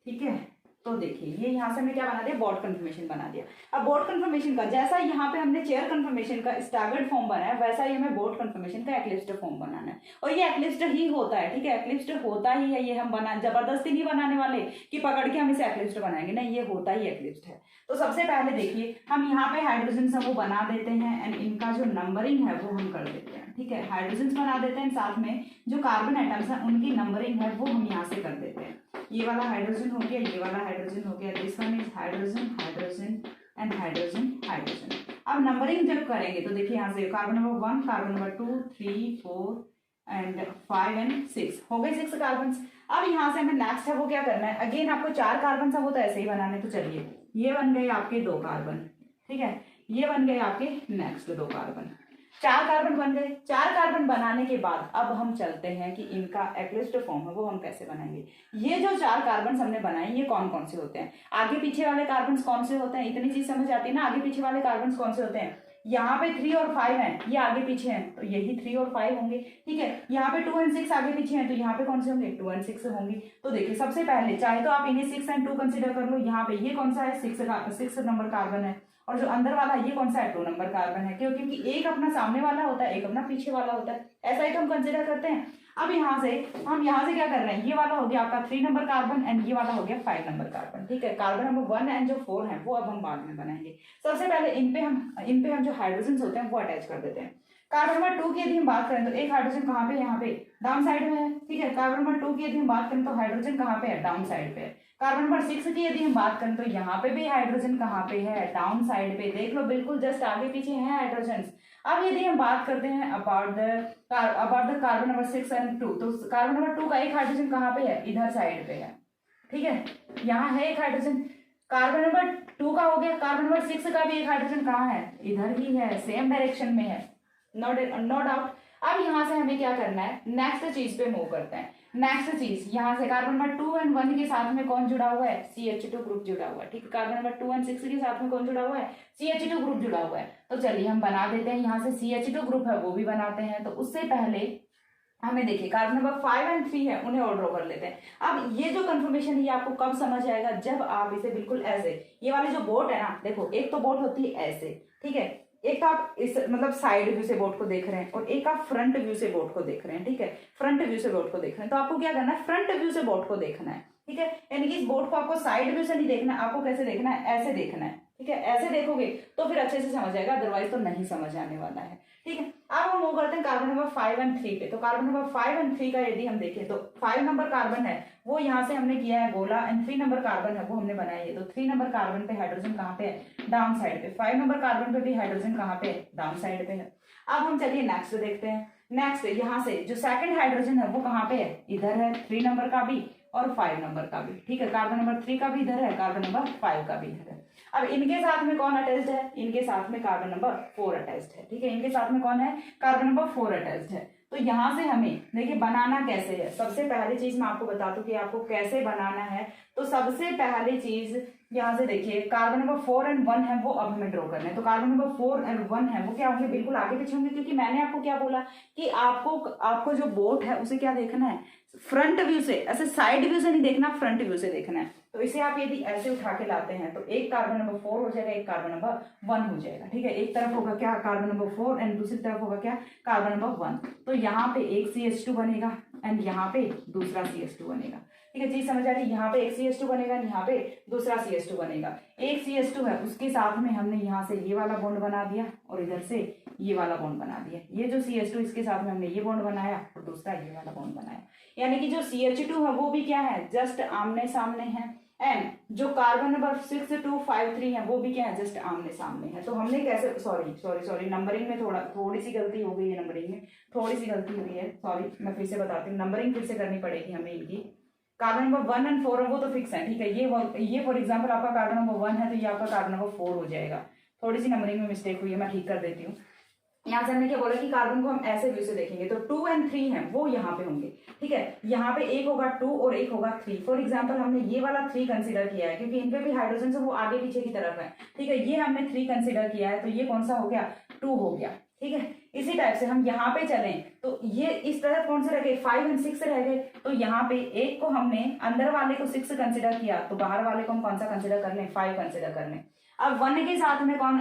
ठीक है। तो देखिए ये यहाँ से हमने क्या बना दिया, बोर्ड कंफर्मेशन बना दिया। अब बोर्ड कंफर्मेशन का जैसा यहाँ पे हमने चेयर कंफर्मेशन का स्टैगर्ड फॉर्म बनाया, वैसा ही हमें बोर्ड कंफर्मेशन का एक्लिप्स्ड फॉर्म बनाना है। और ये एक्लिप्स्ड ही होता है, ठीक है, एक्लिप्स्ड होता ही है। ये हम जबरदस्ती नहीं बनाने वाले कि पकड़ के हम इसे एक्लिप्स्ड बनाएंगे, नहीं, ये होता ही एक्लिप्स्ड है। तो सबसे पहले देखिए हम यहाँ पे हाइड्रोजन सब वो बना देते हैं एंड इनका जो नंबरिंग है वो हम कर देते हैं, ठीक है। हाइड्रोजन बना देते हैं, साथ में जो कार्बन एटम्स है उनकी नंबरिंग है वो हम यहाँ से कर देते हैं। ये वाला हाइड्रोजन हो गया, ये वाला हाइड्रोजन हो गया, this one is hydrogen hydrogen and hydrogen hydrogen. अब नंबरिंग जब करेंगे तो देखिए यहाँ से carbon number 1, carbon number 2, 3, 4 and 5 and 6 हो गए 6 कार्बन। अब यहाँ से हमें नेक्स्ट है वो क्या करना है, अगेन आपको 4 कार्बन सब वो तो ऐसे ही बनाने। तो चलिए ये बन गए आपके 2 कार्बन, ठीक है, ये बन गए आपके नेक्स्ट 2 कार्बन, 4 कार्बन बन गए। 4 कार्बन बनाने के बाद अब हम चलते हैं कि इनका एक्लिप्स्ड फॉर्म है वो हम कैसे बनाएंगे। ये जो 4 कार्बन हमने बनाए ये कौन कौन से होते हैं, आगे पीछे वाले कार्बन कौन से होते हैं, इतनी चीज समझ आती है ना। आगे पीछे वाले कार्बन कौन से होते हैं, यहाँ पे 3 और 5 हैं, ये आगे पीछे हैं तो यही 3 और 5 होंगे, ठीक है। यहाँ पे 2 एंड 6 आगे पीछे हैं तो यहाँ पे कौन से होंगे, 2 एंड 6 होंगे। तो देखिए सबसे पहले चाहे तो आप इन्हें 6 एंड 2 कंसिडर कर लो। यहाँ पे ये कौन सा है, 6 नंबर कार्बन है, और जो अंदर वाला ये कौन सा है, 2 नंबर कार्बन है, क्योंकि एक अपना सामने वाला होता है, एक अपना पीछे वाला होता है, ऐसा ही तो हम कंसिडर करते हैं। अब यहाँ से क्या कर रहे हैं, ये वाला हो गया आपका 3 नंबर कार्बन एंड ये वाला हो गया 5 नंबर कार्बन, ठीक है। कार्बन नंबर 1 एंड जो 4 है वो अब हम बाद में बनाएंगे। सबसे पहले इन पे हम जो हाइड्रोजन होते हैं वो अटैच कर देते हैं। कार्बन नंबर 2 की यदि हम बात करें तो एक हाइड्रोजन कहाँ पे, यहाँ पे डाउन साइड में है, ठीक है। कार्बन नंबर 2 की यदि हम बात करें तो हाइड्रोजन कहाँ पे है, डाउन साइड पे है। कार्बन नंबर 6 की यदि हम बात करें तो यहाँ पे भी हाइड्रोजन कहाँ पे है, डाउन साइड पे, देख लो बिल्कुल जस्ट आगे पीछे है हाइड्रोजन। अब यदि हम बात करते हैं about the carbon number 6 and 2, तो कार्बन नंबर 2 का एक हाइड्रोजन कहाँ पे है, इधर साइड पे है, ठीक है, यहाँ है एक हाइड्रोजन। कार्बन नंबर 2 का हो गया, कार्बन नंबर 6 का भी एक हाइड्रोजन कहाँ है, इधर ही है, सेम डायरेक्शन में है, नो डाउट। अब यहाँ से हमें क्या करना है, नेक्स्ट चीज पे मूव करते हैं। नेक्स्ट चीज, यहाँ से कार्बन नंबर 2 एंड 1 के साथ में कौन जुड़ा हुआ है? CH2 ग्रुप जुड़ा हुआ है। ठीक है, कार्बन नंबर 2 एंड 6 के साथ में कौन जुड़ा हुआ है? CH2 ग्रुप जुड़ा हुआ है। तो चलिए हम बना देते हैं, यहाँ से CH2 ग्रुप है वो भी बनाते हैं। तो उससे पहले हमें देखिए कार्बन नंबर 5 एंड 3 है, उन्हें और ड्रॉ कर लेते हैं। अब ये जो कंफर्मेशन है ये आपको कब समझ आएगा? जब आप इसे बिल्कुल ऐसे, ये वाले जो बोट है ना, देखो एक तो बोट होती है ऐसे, ठीक है, एक आप इस मतलब साइड व्यू से बोट को देख रहे हैं और एक आप फ्रंट व्यू से बोट को देख रहे हैं। ठीक है, फ्रंट व्यू से बोट को देख रहे हैं, तो आपको क्या करना है? फ्रंट व्यू से बोट को देखना है। ठीक है, यानी कि इस बोट को आपको साइड व्यू से नहीं देखना, आपको कैसे देखना है? ऐसे देखना है। ठीक है, ऐसे देखोगे तो फिर अच्छे से समझ आएगा, अदरवाइज तो नहीं समझ आने वाला है। ठीक है, अब हम मूव करते हैं कार्बन नंबर 5 एंड 3 पे। तो कार्बन नंबर 5 एंड 3 का यदि हम देखें तो 5 नंबर कार्बन है वो यहाँ से हमने किया है गोला, एंड 3 नंबर कार्बन है वो हमने बनाया है। तो 3 नंबर कार्बन पे हाइड्रोजन कहाँ पे है? डाउन साइड पे। 5 नंबर कार्बन पे भी हाइड्रोजन कहाँ पे है? डाउन साइड पे है। अब हम चलिए नेक्स्ट देखते हैं। नेक्स्ट यहाँ से जो सेकंड हाइड्रोजन है वो कहाँ पे है? इधर है, 3 नंबर का भी और 5 नंबर का भी। ठीक है, कार्बन नंबर 3 का भी इधर है, कार्बन नंबर 5 का भी इधर है। अब इनके साथ में कौन अटैच्ड है? इनके साथ में कार्बन नंबर 4 अटैच्ड है। ठीक है, इनके साथ में कौन है? कार्बन नंबर 4 अटैच्ड है। तो यहां से हमें देखिए बनाना कैसे है। सबसे पहली चीज मैं आपको बता दूं कि आपको कैसे बनाना है। तो सबसे पहली चीज यहाँ से देखिए कार्बन नंबर 4 एंड 1 है वो अब हमें ड्रॉ करना है। तो कार्बन नंबर 4 एंड 1 है वो क्या होंगे? बिल्कुल आगे पीछे होंगे, क्योंकि मैंने आपको क्या बोला कि आपको जो बोट है उसे क्या देखना है? फ्रंट व्यू से, ऐसे साइड व्यू से नहीं देखना, फ्रंट व्यू से देखना है। तो इसे आप यदि ऐसे उठा के लाते हैं तो एक कार्बन नंबर 4 हो जाएगा, एक कार्बन नंबर 1 हो जाएगा। ठीक है, एक तरफ होगा क्या? कार्बन नंबर 4 एंड दूसरी तरफ होगा क्या? Carbon number 1। तो यहाँ पे एक CH2 बनेगा एंड यहाँ पे दूसरा CH2 बनेगा। ठीक है, चीज समझ आ रही है? यहाँ पे एक CH2 बनेगा, यहाँ पे दूसरा CH2 बनेगा। एक CH2 है उसके साथ में हमने यहाँ से ये वाला बॉन्ड बना दिया और इधर से ये वाला बॉन्ड बना दिया। ये जो CH2 इसके साथ में हमने ये बॉन्ड बनाया और दूसरा ये वाला बॉन्ड बनाया। यानी कि जो CH2 है वो भी क्या है? जस्ट आमने सामने है। एंड जो कार्बन नंबर 6253 है वो भी क्या है? जस्ट आमने सामने है। तो हमने कैसे, सॉरी नंबरिंग में थोड़ी सी गलती हो गई है, नंबरिंग में थोड़ी सी गलती हुई है, सॉरी। मैं फिर से बताती हूँ, नंबरिंग फिर से करनी पड़ेगी हमें इनकी। कार्बन नंबर 1 एंड 4 है वो तो फिक्स है। ठीक है, ये फॉर एग्जाम्पल आपका कार्बन नंबर 1 है तो ये आपका कार्बन नंबर 4 हो जाएगा। थोड़ी सी नंबरिंग में मिस्टेक हुई है, मैं ठीक कर देती हूँ। यहाँ से हमने क्या बोला कि कार्बन को हम ऐसे व्यू से देखेंगे। तो 2 एंड 3 है वो यहाँ पे होंगे। ठीक है, यहाँ पे एक होगा 2 और एक होगा 3। फॉर एग्जाम्पल हमने ये वाला 3 कंसीडर किया है क्योंकि इनपे भी हाइड्रोजन से वो आगे पीछे की तरफ है। ठीक है, ये हमने 3 कंसीडर किया है तो ये कौन सा हो गया? 2 हो गया। ठीक है, इसी टाइप से हम यहाँ पे चलें तो ये इस तरह कौन से रह गए? 5 एंड 6 रह गए। तो यहाँ पे एक को हमने अंदर वाले को 6 कंसिडर किया तो बाहर वाले को हम कौन सा कंसिडर कर लें? 5 कंसिडर कर लें। अब 1 के साथ में कौन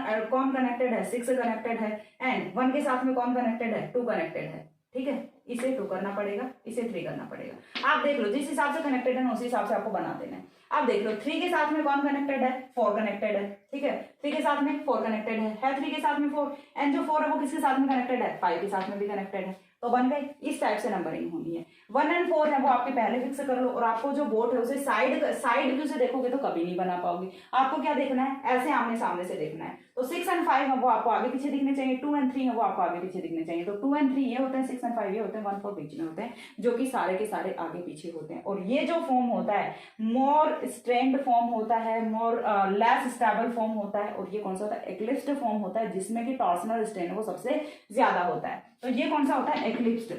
कनेक्टेड है? 6 कनेक्टेड है। एंड 1 के साथ में कौन कनेक्टेड है? 2 कनेक्टेड है। ठीक है, इसे 2 करना पड़ेगा, इसे 3 करना पड़ेगा। आप देख लो जिस हिसाब से कनेक्टेड है उसी हिसाब से आपको बना देना है। आप देख लो 3 के साथ में कौन कनेक्टेड है? 4 कनेक्टेड है। ठीक है, 3 के साथ में 4 कनेक्टेड है 3 के साथ में 4। एंड जो 4 है वो किसके साथ में कनेक्टेड है? 5 के साथ में भी कनेक्टेड है। तो बन गए। इस टाइप से नंबरिंग होनी है। 1 एंड 4 है वो आपके पहले फिक्स कर लो और आपको जो बोट है उसे साइड व्यू से देखोगे तो कभी नहीं बना पाओगे। आपको क्या देखना है? ऐसे आमने सामने से देखना है। तो 6 एंड 5 है वो आपको आगे पीछे दिखने चाहिए, 2 एंड 3 है वो आपको आगे पीछे दिखने चाहिए। तो 2 एंड 3 ये होते हैं, 6 एंड 5 ये होते हैं, 1 4 बीच में होते हैं, जो कि सारे के सारे आगे पीछे होते हैं। और ये जो फॉर्म होता है मोर स्ट्रेंड फॉर्म होता है, मोर लेस स्टेबल फॉर्म होता है। और ये कौन सा होता है? एक्लिप्स्ड फॉर्म होता है, जिसमें कि टॉर्सनल स्ट्रेन है वो सबसे ज्यादा होता है। तो ये कौन सा होता है? Eclipsed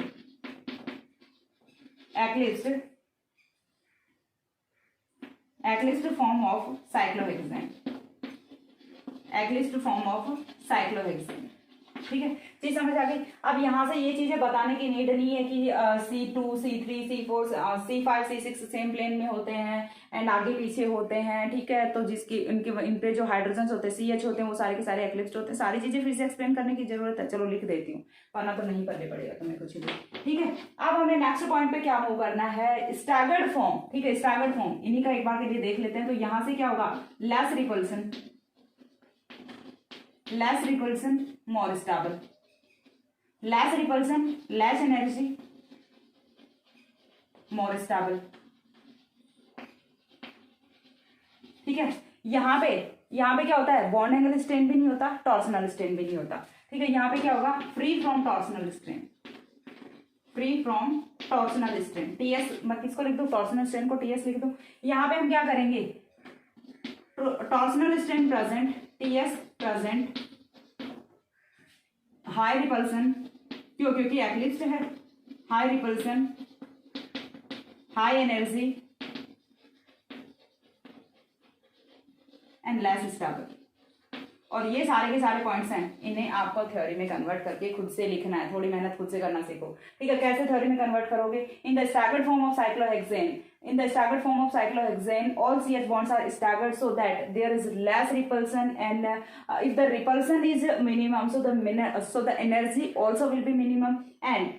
form of cyclohexane. Eclipsed form of cyclohexane. ठीक है, चीज समझ आ गई। अब यहाँ से ये चीजें बताने की नीड नहीं है कि C2 C3 C4 C5 C6 same plane में होते हैं एंड आगे पीछे होते हैं। ठीक है, तो जिसकी इन पे जो हाइड्रोजन होते हैं CH होते हैं वो सारे के सारे एक्लिप्स्ड होते हैं। सारी चीजें फिर से एक्सप्लेन करने की जरूरत है? चलो लिख देती हूँ, वरना तो नहीं पढ़ने पड़ेगा तुम्हें कुछ भी। ठीक है, अब हमें नेक्स्ट पॉइंट पे क्या मूव करना है? Staggered form. ठीक है, स्टैगर्ड फॉर्म इन्हीं का एक बार के लिए देख लेते हैं। तो यहाँ से क्या होगा? Less repulsion more stable. Less repulsion less energy more stable. ठीक है, यहाँ पे क्या होता है? बॉन्ड एंगल स्ट्रेन भी नहीं होता, टॉर्सनल स्ट्रेन भी नहीं होता। ठीक है, यहाँ पे क्या होगा? Free from torsional strain. TS मैं किसको लिख दूं? टॉर्सनल स्ट्रेन को TS लिख दूं। यहाँ पे हम क्या करेंगे? Torsional strain present, TS present, high repulsion क्योंकि एक्लिप्स्ड है, high repulsion high energy and less stable. और ये सारे के सारे पॉइंट्स हैं, इन्हें आपको थ्योरी में कन्वर्ट करके खुद से लिखना है, थोड़ी मेहनत खुद से करना सीखो। ठीक है, कैसे थ्योरी में कन्वर्ट करोगे? In the staggered form of cyclohexane, in the staggered form of cyclohexane, all CH bonds are staggered so that there is less repulsion, and if the repulsion is minimum, so the energy also will be minimum, and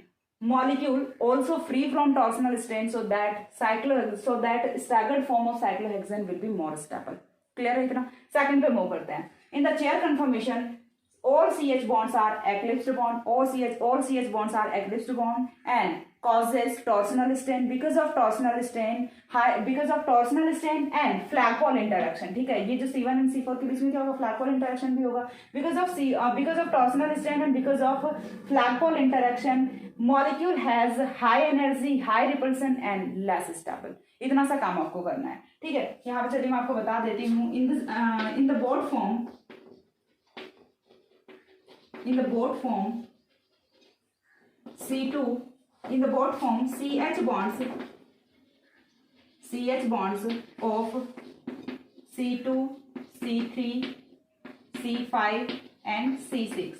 molecule also free from torsional strain, so that staggered form of cyclohexane will be more stable. Clear है इतना? Second पे move करते हैं। In the chair conformation, all CH bonds are eclipsed bond, all CH bonds are eclipsed bond, and causes torsional strain because of torsional strain and flagpole interaction। ठीक है, ये जो C1 and C4 के बीच में क्या होगा? flagpole interaction भी होगा। because of torsional strain and because of flagpole interaction, molecule has high energy, high repulsion and less stable। इतना सा काम आपको करना है। ठीक है, यहाँ पे चलिए मैं आपको बता देती हूँ। in the board form C2, in the board form CH bonds of C2, C3, C5 and C6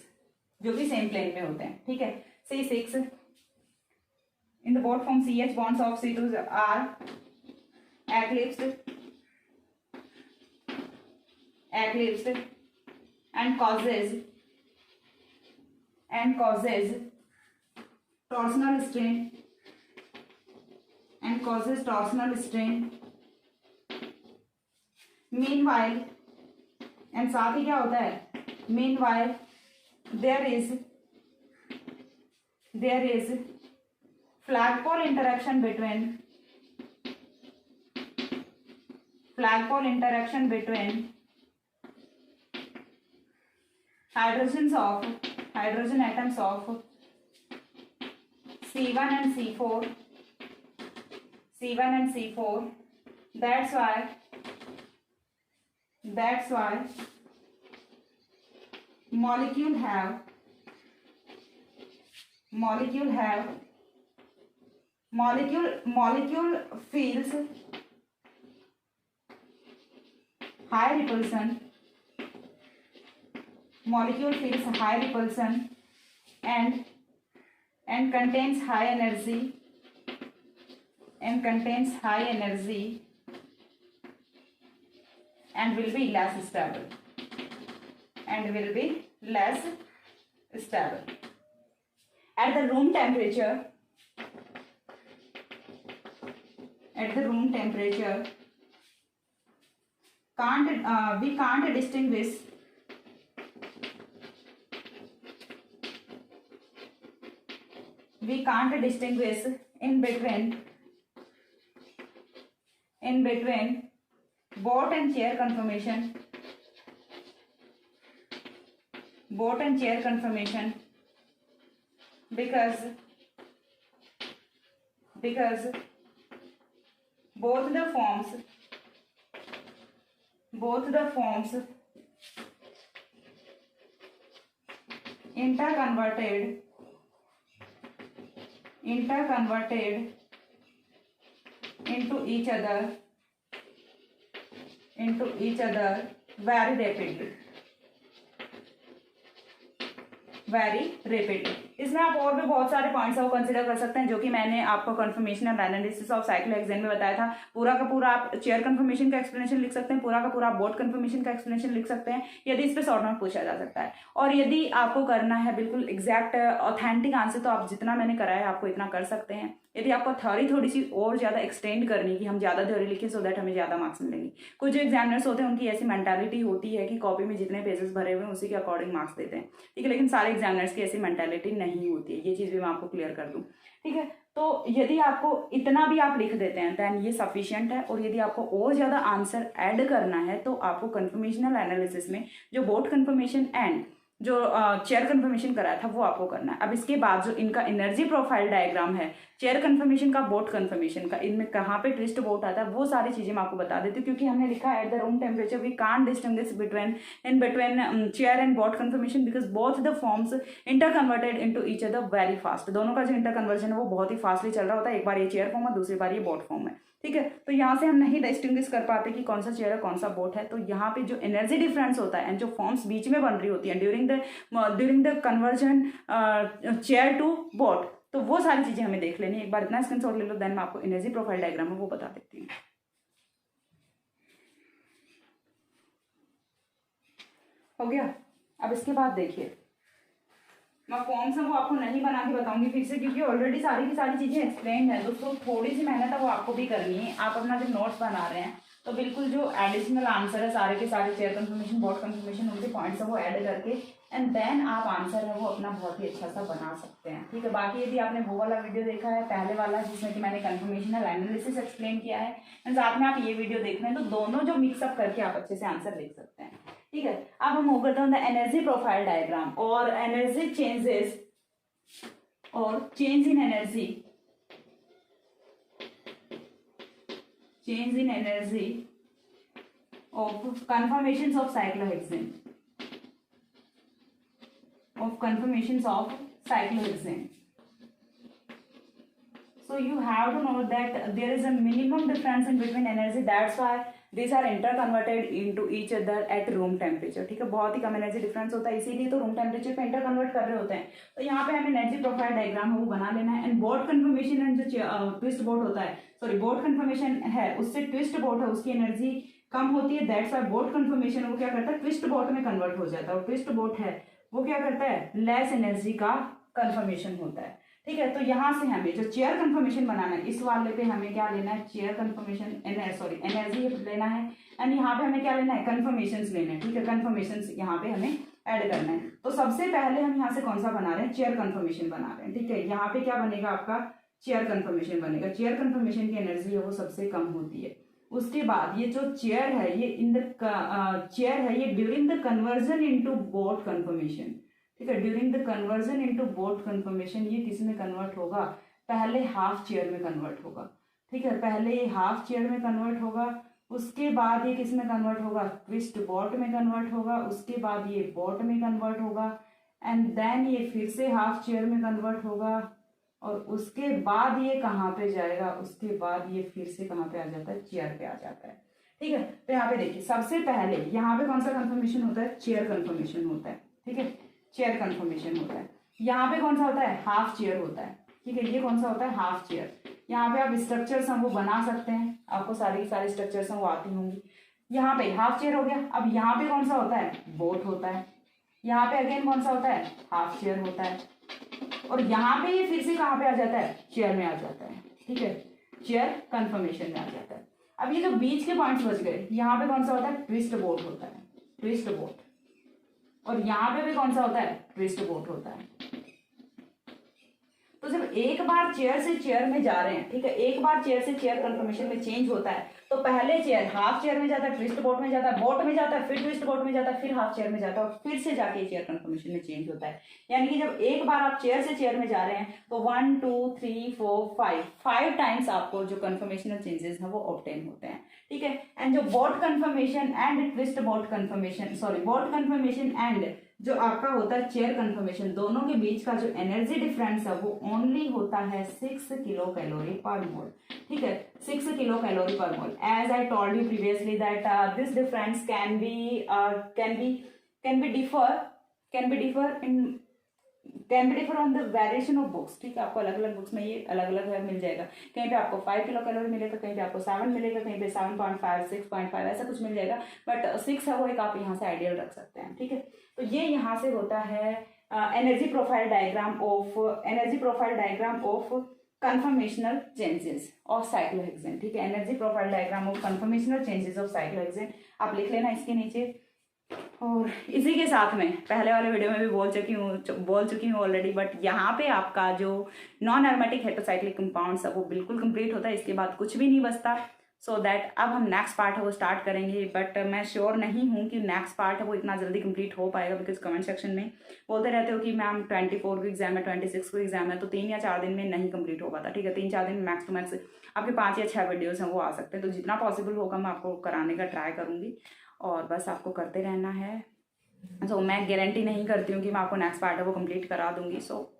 जो कि सेम प्लेन में होते हैं। ठीक है, C6 in the board form CH bonds of C2 are eclipsed and causes torsional strain meanwhile, and साथ ही क्या होता है? meanwhile there is flagpole interaction between hydrogen atoms of C1 and C4. That's why molecule feels high repulsion, and contains high energy and will be less stable at the room temperature. We can't distinguish in between boat and chair conformation because both the forms interconverted into each other very rapidly। इसमें आप और भी बहुत सारे points को consider कर सकते हैं जो कि मैंने आपको कन्फर्मेशनल एनालिसिस ऑफ साइक्लोहेक्सेन में बताया था। पूरा का पूरा आप चेयर कन्फर्मेशन का एक्सप्लेनेशन लिख सकते हैं, पूरा का पूरा आप बोट कन्फर्मेशन का एक्सप्लेनेशन लिख सकते हैं, यदि इस पर शॉर्ट नोट पूछा जा सकता है। और यदि आपको करना है बिल्कुल एग्जैक्ट ऑथेंटिक आंसर, तो आप जितना मैंने कराया आपको इतना कर सकते हैं। यदि आपको थ्योरी थोड़ी सी और ज़्यादा एक्सटेंड करनी कि हम ज़्यादा थ्योरी लिखें सो दैट हमें ज़्यादा मार्क्स मिलेंगे। कुछ जो एग्जामिनर्स होते हैं उनकी ऐसी मेंटालिटी होती है कि कॉपी में जितने पेजेस भरे हुए हैं उसी के अकॉर्डिंग मार्क्स देते हैं। ठीक है, लेकिन सारे एग्जामिनर्स की ऐसी मेंटालिटी नहीं होती है, ये चीज़ भी मैं आपको क्लियर कर दूँ। ठीक है, तो यदि आपको इतना भी आप लिख देते हैं दैन ये सफिशिएंट है। और यदि आपको और ज़्यादा आंसर ऐड करना है तो आपको कन्फर्मेशनल एनालिसिस में जो बोट कन्फर्मेशन एंड जो चेयर कन्फर्मेशन कराया था वो आपको करना है। अब इसके बाद जो इनका एनर्जी प्रोफाइल डायग्राम है, चेयर कन्फर्मेशन का, बोट कन्फर्मेशन का, इनमें कहाँ पे ट्विस्ट बोट आता है वो सारी चीजें मैं आपको बता देती हूँ, क्योंकि हमने लिखा है at the room temperature we can't distinguish between chair and boat conformation because both the forms inter converted into each other very fast. दोनों का जो इंटर कन्वर्जन है वो बहुत ही फास्टली चल रहा होता है, एक बार ये चेयर फॉर्म है, दूसरी बार ये बोट फॉर्म है, ठीक है। तो यहाँ से हम नहीं डिस्टिंग्विश कर पाते कि कौन सा चेयर है कौन सा बोट है। तो यहाँ पे जो एनर्जी डिफरेंस होता है एंड जो फॉर्म्स बीच में बन रही होती है during the conversion chair to boat, तो वो सारी चीजें हमें देख लेनी है। एक बार इतना स्क्रीनशॉट ले लो, देन मैं आपको एनर्जी प्रोफाइल डायग्राम है वो बता देती हूँ। हो गया। अब इसके बाद देखिए, मैं फॉर्म्स है वो आपको नहीं बना के बताऊंगी फिर से, क्योंकि ऑलरेडी सारी की सारी चीजें एक्सप्लेन है दोस्तों। थोड़ी सी मेहनत है वो आपको भी करनी है। आप अपना जब नोट्स बना रहे हैं तो बिल्कुल जो एडिशनल आंसर है सारे के सारे चेयर कन्फर्मेशन, बोर्ड कन्फर्मेशन, उनके पॉइंट्स है वो ऐड करके एंड देन आप आंसर है वो अपना बहुत ही अच्छा सा बना सकते हैं, ठीक है। बाकी यदि आपने वो वाला वीडियो देखा है पहले वाला जिसमें कि मैंने कन्फर्मेशन लाइन एनालिसिस एक्सप्लेन किया है एंड साथ में आप ये वीडियो देख रहे हैं, तो दोनों जो मिक्सअप करके आप अच्छे से आंसर लिख सकते हैं, ठीक है। अब हम मूव करते हैं द एनर्जी प्रोफाइल डायग्राम और एनर्जी चेंजेस और change in energy, change in energy of conformations of cyclohexane, so you have to know that there is a minimum difference in between energy, that's why these are interconverted into each other at room temperature, ठीक है। बहुत ही कम energy difference होता है, इसीलिए तो room temperature पे inter convert कर रहे होते हैं। तो यहाँ पे हमें एनर्जी प्रोफाइल डायग्राम है वो बना लेना है एंड बोट कन्फर्मेशन एंड जो ट्विस्ट बोट होता है, सॉरी बोट कन्फर्मेशन है उससे ट्विस्ट बोट है उसकी एनर्जी कम होती है, दैट्स वाई बोट कन्फर्मेशन वो क्या करता है ट्विस्ट बोट में कन्वर्ट हो जाता है, और ट्विस्ट बोट है वो क्या करता है लेस एनर्जी का कन्फर्मेशन होता है, ठीक है। तो यहाँ से हमें जो चेयर कन्फर्मेशन बनाना है इस वाले पे हमें क्या लेना है चेयर कन्फर्मेशन एनर्जी लेना है एंड यहाँ पे हमें क्या लेना है कन्फर्मेशंस लेना है, ठीक है। कन्फर्मेशंस यहाँ पे हमें ऐड करना है। तो सबसे पहले हम यहाँ से कौन सा बना रहे हैं चेयर कन्फर्मेशन बना रहे हैं, ठीक है। यहाँ पे क्या बनेगा आपका चेयर कन्फर्मेशन बनेगा। चेयर कन्फर्मेशन की एनर्जी है वो सबसे कम होती है। उसके बाद ये जो चेयर है ये चेयर है ये during the conversion into boat conformation, ठीक है। During the conversion into boat conformation ये किस में कन्वर्ट होगा पहले हाफ चेयर में कन्वर्ट होगा, ठीक है। पहले ये हाफ चेयर में कन्वर्ट होगा, उसके बाद ये किस में कन्वर्ट होगा ट्विस्ट बोट में कन्वर्ट होगा, उसके बाद ये बोट में कन्वर्ट होगा एंड देन ये फिर से हाफ चेयर में कन्वर्ट होगा और उसके बाद ये कहाँ पे जाएगा, उसके बाद ये फिर से कहाँ पे आ जाता है चेयर पे आ जाता है, ठीक है। तो यहाँ पे देखिए सबसे पहले यहाँ पे कौन सा कन्फर्मेशन होता है चेयर कन्फर्मेशन होता है, ठीक है। चेयर कन्फर्मेशन होता है। यहाँ पे कौन सा होता है हाफ चेयर होता है, ठीक है। ये कौन सा होता है हाफ चेयर। यहाँ पे आप स्ट्रक्चर्स हम वो बना सकते हैं, आपको सारी स्ट्रक्चर्स हम वो आती होंगी। यहाँ पे हाफ चेयर हो गया। अब यहाँ पे कौन सा होता है बोट होता है। यहाँ पे अगेन कौन सा होता है हाफ चेयर होता है और यहाँ पे ये फिर से कहाँ पे आ जाता है चेयर में आ जाता है, ठीक है। चेयर कन्फर्मेशन में आ जाता है। अब ये जो बीच के पॉइंट्स बच गए, यहाँ पे कौन सा होता है ट्विस्ट बोट होता है, ट्विस्ट बोट, और यहाँ पे भी कौन सा होता है ट्विस्ट बोट होता है। तो जब एक बार चेयर से चेयर में जा रहे हैं, ठीक है, एक बार चेयर से चेयर कन्फर्मेशन में चेंज होता है तो पहले चेयर हाफ चेयर में जाता है, ट्विस्ट बोट में जाता है, बोट में जाता है, फिर ट्विस्ट बोट में जाता है, फिर हाफ चेयर में जाता है और फिर से जाके चेयर कन्फर्मेशन में चेंज होता है। यानी कि जब एक बार आप चेयर से चेयर में जा रहे हैं तो 1 2 3 4 5 टाइम्स आपको जो कन्फर्मेशनल चेंजेस है वो ऑब्टेन होते हैं, ठीक है। एंड जो boat conformation and twist boat conformation boat conformation and जो आपका होता है चेयर कन्फर्मेशन, दोनों के बीच का जो एनर्जी डिफरेंस है वो ओनली होता है 6 किलो कैलोरी पर मोल, ठीक है। 6 kilo calorie per mole. As I told you previously that this difference can be differ on the variation of books, ठीक है। आपको अलग अलग बुक्स में ये अलग अलग मिल जाएगा। कहीं पे आपको 5 किलो कैलोरी मिलेगा, कहीं पे आपको 7 मिलेगा, कहीं पे 7.5 6.5 ऐसा कुछ मिल जाएगा, बट 6 है वो एक आप यहाँ से आइडियल रख सकते हैं, ठीक है। तो ये यहाँ से होता है energy profile diagram of conformational changes of cyclohexane, ठीक है। Energy profile diagram of conformational changes of cyclohexane आप लिख लेना इसके नीचे। और इसी के साथ में पहले वाले वीडियो में भी बोल चुकी हूँ ऑलरेडी, बट यहाँ पे आपका जो नॉन एरोमेटिक हेटेरोसाइक्लिक कंपाउंड्स है वो बिल्कुल कंप्लीट होता है। इसके बाद कुछ भी नहीं बचता। सो दैट अब हम नेक्स्ट पार्ट है वो स्टार्ट करेंगे, बट मैं श्योर नहीं हूँ कि नेक्स्ट पार्ट है वो इतना जल्दी कंप्लीट हो पाएगा, बिकॉज कमेंट सेक्शन में बोलते रहते हो कि मैम 24 को एग्जाम है, 26 को एग्जाम है, तो 3 या 4 दिन में नहीं कंप्लीट हो पाता। ठीक है, 3-4 दिन में मैक्स टू मैक्स आपके 5 या 6 वीडियोस हैं वो आ सकते हैं। तो जितना पॉसिबल होगा मैं आपको कराने का ट्राई करूँगी, और बस आपको करते रहना है। सो मैं गारंटी नहीं करती हूँ कि मैं आपको नेक्स्ट पार्ट है वो कंप्लीट करा दूंगी। सो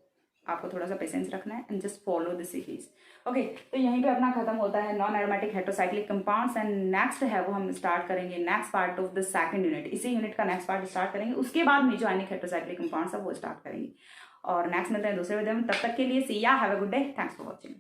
आपको थोड़ा सा पेशेंस रखना है and just follow the series. Okay, तो यहीं पे अपना खत्म होता है non aromatic heterocyclic compounds, and next है वो हम स्टार्ट करेंगे next part of the second unit. इसी यूनिट का नेक्स्ट पार्ट स्टार्ट करेंगे, उसके बाद में जो आयनिक हेटेरोसाइक्लिक कंपाउंड्स है वो स्टार्ट करेंगे, और नेक्स्ट मिलते हैं दूसरे वीडियो में। तब तक के लिए सी या, have a good day, thanks for watching.